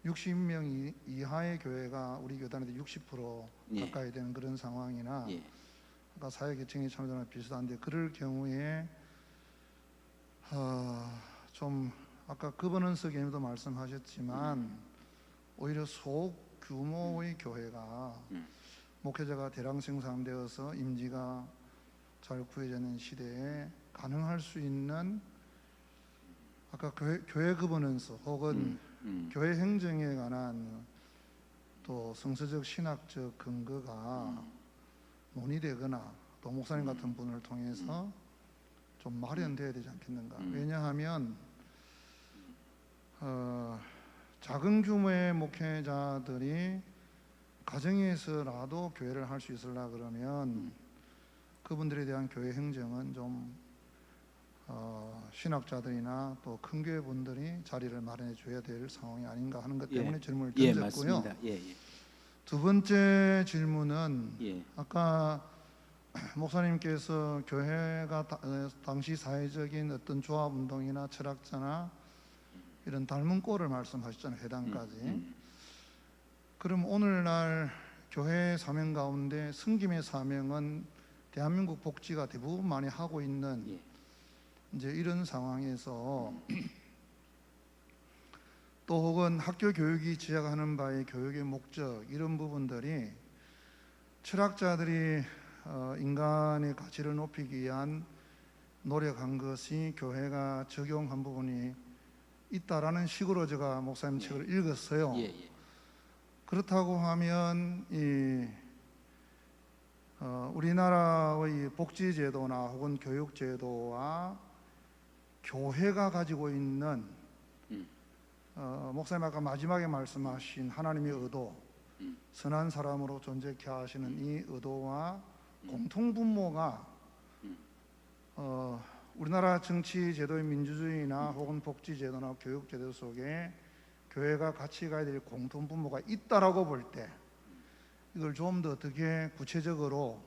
60명 이하의 교회가 우리 교단의 60% 예. 가까이 되는 그런 상황이나 예, 아까 사회 계층이 참여도랑 비슷한데 그럴 경우에 좀 아까 거버넌스 개념도 말씀하셨지만 오히려 소규모의 교회가 목회자가 대량 생산되어서 임지가 잘 구해지는 시대에 가능할 수 있는 아까 교회 거버넌스 혹은 교회 행정에 관한 또 성서적 신학적 근거가 논의되거나 또 목사님 같은 분을 통해서 좀 마련돼야 되지 않겠는가. 왜냐하면 작은 규모의 목회자들이 가정에서라도 교회를 할 수 있으려 그러면 그분들에 대한 교회 행정은 좀 신학자들이나 또 큰 교회 분들이 자리를 마련해 줘야 될 상황이 아닌가 하는 것 때문에 질문을 예, 던졌고요. 맞습니다. 예, 예, 두 번째 질문은 예, 아까 목사님께서 교회가 당시 사회적인 어떤 조합 운동이나 철학자나 이런 닮은 꼴을 말씀하셨잖아요. 해당까지. 그럼 오늘날 교회 사명 가운데 섬김의 사명은 대한민국 복지가 대부분 많이 하고 있는 예. 이제 이런 상황에서 또 혹은 학교 교육이 지향하는 바의 교육의 목적 이런 부분들이 철학자들이 인간의 가치를 높이기 위한 노력한 것이 교회가 적용한 부분이 있다라는 식으로 제가 목사님 책을 읽었어요. 예, 예. 그렇다고 하면 우리나라의 복지제도나 혹은 교육제도와 교회가 가지고 있는 목사님 아까 마지막에 말씀하신 하나님의 의도, 선한 사람으로 존재케 하시는 이 의도와 공통분모가 우리나라 정치제도의 민주주의나 혹은 복지제도나 교육제도 속에 교회가 같이 가야 될 공통분모가 있다라고 볼 때 이걸 좀 더 어떻게 구체적으로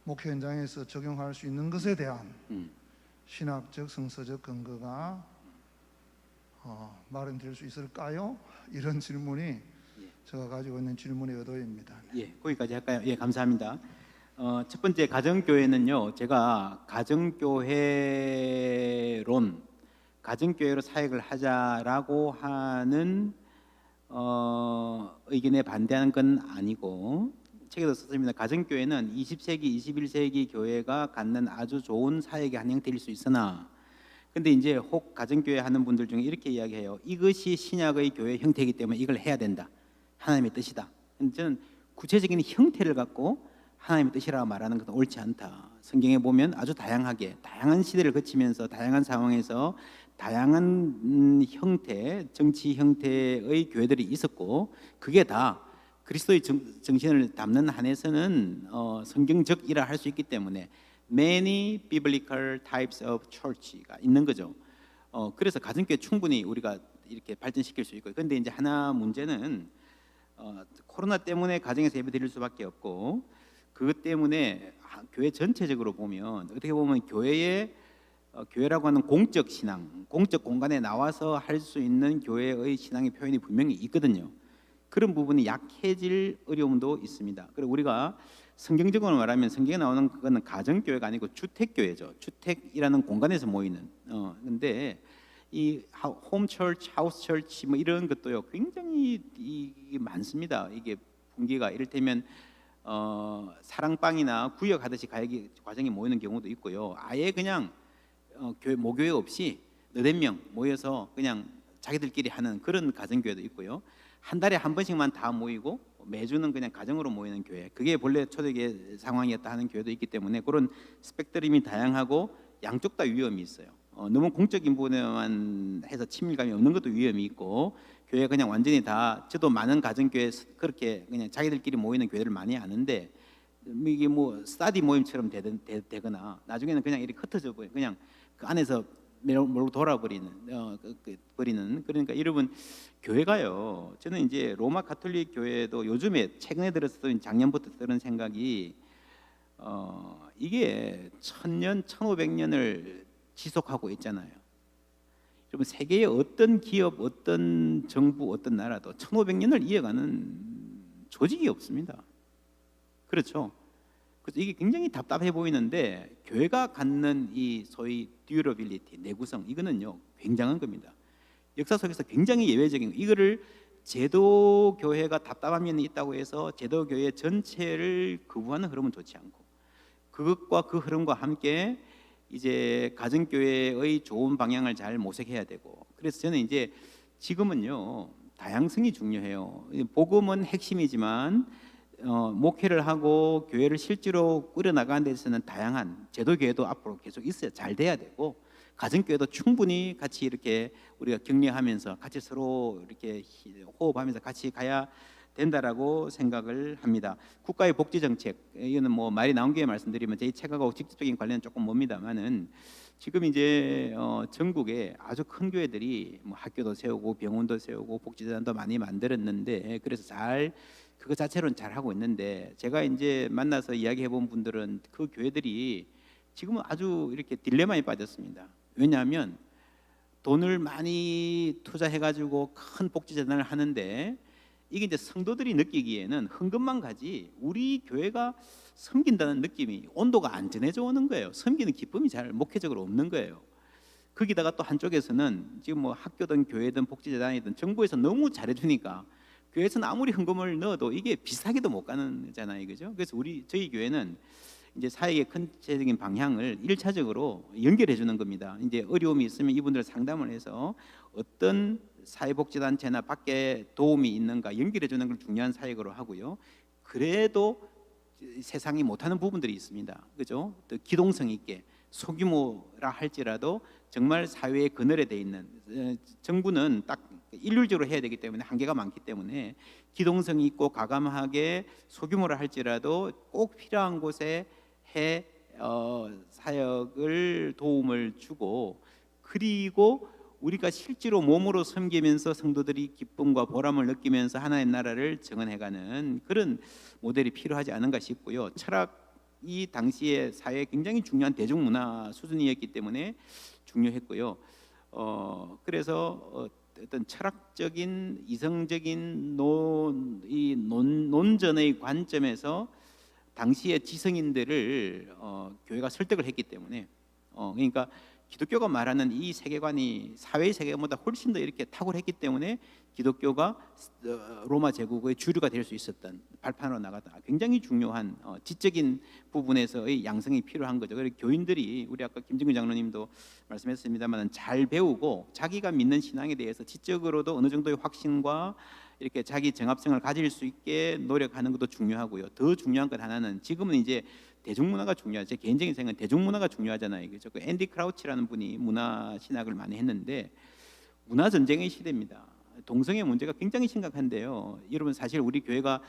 목회 현장에서 적용할 수 있는 것에 대한 신학적 성서적 근거가 마련될 수 있을까요? 이런 질문이 제가 가지고 있는 질문의 의도입니다. 예, 거기까지 할까요? 예, 감사합니다. 첫 번째 가정교회는요, 제가 가정교회로 사역을 하자라고 하는 의견에 반대하는 건 아니고, 책에도 썼습니다. 가정교회는 20세기, 21세기 교회가 갖는 아주 좋은 사역의 한 형태일 수 있으나, 근데 이제 혹 가정교회 하는 분들 중에 이렇게 이야기해요. 이것이 신약의 교회 형태이기 때문에 이걸 해야 된다. 하나님의 뜻이다. 근데 저는 구체적인 형태를 갖고 하나님의 뜻이라고 말하는 것은 옳지 않다. 성경에 보면 아주 다양하게, 다양한 시대를 거치면서 다양한 상황에서 다양한 형태, 정치 형태의 교회들이 있었고, 그게 다 그리스도의 정신을 담는 한에서는 성경적이라 할 수 있기 때문에 many biblical types of church가 있는 거죠. 그래서 가정교회 충분히 우리가 이렇게 발전시킬 수 있고, 그런데 이제 하나 문제는 코로나 때문에 가정에서 예배 드릴 수밖에 없고, 그것 때문에 교회 전체적으로 보면 어떻게 보면 교회라고 하는 공적 신앙, 공적 공간에 나와서 할 수 있는 교회의 신앙의 표현이 분명히 있거든요. 그런 부분이 약해질 어려움도 있습니다. 그리고 우리가 성경적으로 말하면 성경에 나오는 그거는 가정교회가 아니고 주택교회죠. 주택이라는 공간에서 모이는. 근데 이 홈처치, 하우스처치 뭐 이런 것도요 굉장히 이게 많습니다. 이게 분기가 이를테면 사랑방이나 구역하듯이 과정에 모이는 경우도 있고요. 아예 그냥 모교회 없이 너댓 명 모여서 그냥 자기들끼리 하는 그런 가정교회도 있고요. 한 달에 한 번씩만 다 모이고 매주는 그냥 가정으로 모이는 교회, 그게 본래 초대교회 상황이었다 하는 교회도 있기 때문에 그런 스펙트럼이 다양하고 양쪽 다 위험이 있어요. 너무 공적인 부분에만 해서 친밀감이 없는 것도 위험이 있고, 교회 그냥 완전히 다, 저도 많은 가정교회 그렇게 그냥 자기들끼리 모이는 교회를 많이 아는데, 이게 뭐 스타디 모임처럼 되거나 나중에는 그냥 이렇게 흩어져 버려, 그냥 그 안에서 몰고 돌아버리는 그러니까 여러분, 교회가요, 저는 이제 로마 가톨릭 교회도 요즘에 최근에 들어서 작년부터 들은 생각이 이게 1000년, 1500년을 지속하고 있잖아요. 여러분, 세계의 어떤 기업, 어떤 정부, 어떤 나라도 1500년을 이어가는 조직이 없습니다. 그렇죠? 그래서 이게 굉장히 답답해 보이는데, 교회가 갖는 이 소위 듀러빌리티, 내구성, 이거는요 굉장한 겁니다. 역사 속에서 굉장히 예외적인, 이거를 제도 교회가 답답한 면이 있다고 해서 제도 교회 전체를 거부하는 흐름은 좋지 않고, 그것과 그 흐름과 함께 이제 가정교회의 좋은 방향을 잘 모색해야 되고, 그래서 저는 이제 지금은요 다양성이 중요해요. 복음은 핵심이지만 목회를 하고 교회를 실제로 꾸려나가는 데 있어서는 다양한 제도교회도 앞으로 계속 있어야 잘 돼야 되고, 가정교회도 충분히 같이 이렇게 우리가 격려하면서 같이 서로 이렇게 호흡하면서 같이 가야 된다라고 생각을 합니다. 국가의 복지 정책, 이거는 뭐 말이 나온 김에 말씀드리면 제 책하고 직접적인 관련은 조금 멉니다만은, 지금 이제 전국에 아주 큰 교회들이 뭐 학교도 세우고 병원도 세우고 복지재단도 많이 만들었는데, 그래서 잘 그거 자체로는 잘 하고 있는데, 제가 이제 만나서 이야기해 본 분들은 그 교회들이 지금은 아주 이렇게 딜레마에 빠졌습니다. 왜냐하면 돈을 많이 투자해 가지고 큰 복지재단을 하는데, 이게 이제 성도들이 느끼기에는 헌금만 가지 우리 교회가 섬긴다는 느낌이, 온도가 안 전해져 오는 거예요. 섬기는 기쁨이 잘 목회적으로 없는 거예요. 거기다가 또 한쪽에서는 지금 뭐 학교든 교회든 복지재단이든 정부에서 너무 잘해주니까 교회에서는 아무리 헌금을 넣어도 이게 비슷하게도 못 가는 잖아요, 그죠? 그래서 저희 교회는 이제 사회의 전체적인 방향을 1차적으로 연결해 주는 겁니다. 이제 어려움이 있으면 이분들 상담을 해서 어떤 사회복지단체나 밖에 도움이 있는가 연결해 주는 걸 중요한 사역으로 하고요. 그래도 세상이 못하는 부분들이 있습니다, 그죠? 또 기동성 있게 소규모라 할지라도 정말 사회의 그늘에 돼 있는, 정부는 딱 일률적으로 해야 되기 때문에 한계가 많기 때문에 기동성 있고 과감하게 소규모라 할지라도 꼭 필요한 곳에 사역을 도움을 주고, 그리고 우리가 실제로 몸으로 섬기면서 성도들이 기쁨과 보람을 느끼면서 하나님 나라를 정언해가는 그런 모델이 필요하지 않은가 싶고요. 철학이 당시에 사회에 굉장히 중요한 대중문화 수준이었기 때문에 중요했고요. 그래서 어떤 철학적인 이성적인 논전의 관점에서 당시의 지성인들을 교회가 설득을 했기 때문에, 그러니까 기독교가 말하는 이 세계관이 사회의 세계관보다 훨씬 더 이렇게 탁월했기 때문에 기독교가 로마 제국의 주류가 될 수 있었던 발판으로 나갔다. 굉장히 중요한 지적인 부분에서의 양성이 필요한 거죠. 그래서 교인들이 우리 아까 김정규 장로님도 말씀했습니다만 잘 배우고 자기가 믿는 신앙에 대해서 지적으로도 어느 정도의 확신과 이렇게 자기 정합성을 가질 수 있게 노력하는 것도 중요하고요. 더 중요한 것 하나는 지금은 이제 대중문화가 중요하죠. 제 개인적인 생각은 대중문화가 중요하잖아요. 그죠? 그 앤디 크라우치라는 분이 문화 신학을 많이 했는데 문화 전쟁의 시대입니다. 동성애 문제가 굉장히 심각한데요. 여러분 사실 우리 교회가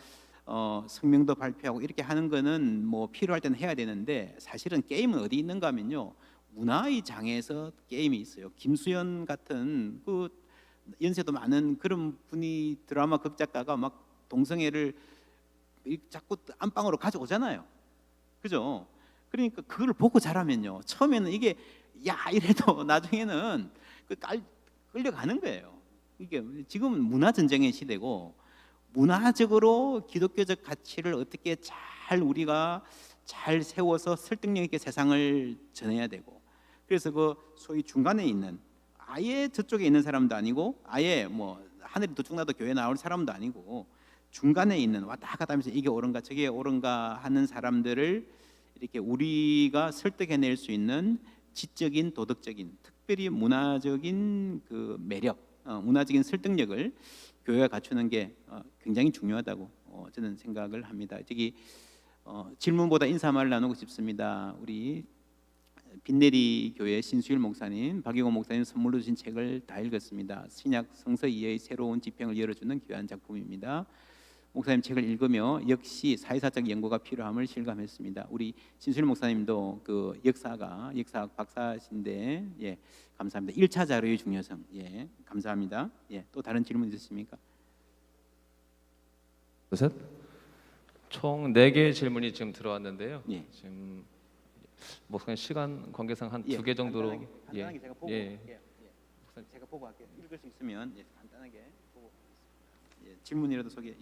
성명도 발표하고 이렇게 하는 거는 뭐 필요할 때는 해야 되는데 사실은 게임은 어디 있는가 하면요. 문화의 장에서 게임이 있어요. 김수현 같은 그 연세도 많은 그런 분이 드라마 극작가가 막 동성애를 자꾸 안방으로 가져오잖아요. 그죠? 그러니까 그걸 보고 자라면요. 처음에는 이게 야 이래도 나중에는 끌려가는 거예요. 이게 지금은 문화 전쟁의 시대고 문화적으로 기독교적 가치를 어떻게 잘 우리가 잘 세워서 설득력 있게 세상을 전해야 되고 그래서 그 소위 중간에 있는 아예 저쪽에 있는 사람도 아니고 아예 뭐 하늘이 더 죽나도 교회 나올 사람도 아니고 중간에 있는 왔다 갔다 하면서 이게 옳은가 저게 옳은가 하는 사람들을 이렇게 우리가 설득해낼 수 있는 지적인 도덕적인 특별히 문화적인 그 매력 문화적인 설득력을 교회가 갖추는 게 굉장히 중요하다고 저는 생각을 합니다. 저기 질문보다 인사말을 나누고 싶습니다. 우리 빈내리 교회 신수일 목사님, 박영호 목사님 선물로 주신 책을 다 읽었습니다. 신약 성서 이해의 새로운 지평을 열어주는 귀한 작품입니다. 목사님 책을 읽으며 역시 사회사적 연구가 필요함을 실감했습니다. 우리 신수일 목사님도 그 역사학 박사신데 예, 감사합니다. 1차 자료의 중요성 예, 감사합니다. 예, 또 다른 질문 있으십니까? 셋. 총 4개의 질문이 지금 들어왔는데요. 예. 지금 목사님 시간 관계상 한 예, 2개 정도로 간단하게 제가 보고 예. 제가 보고 할게요. 읽을 수 있으면 예, 간단하게 보고 질문이라도 소개.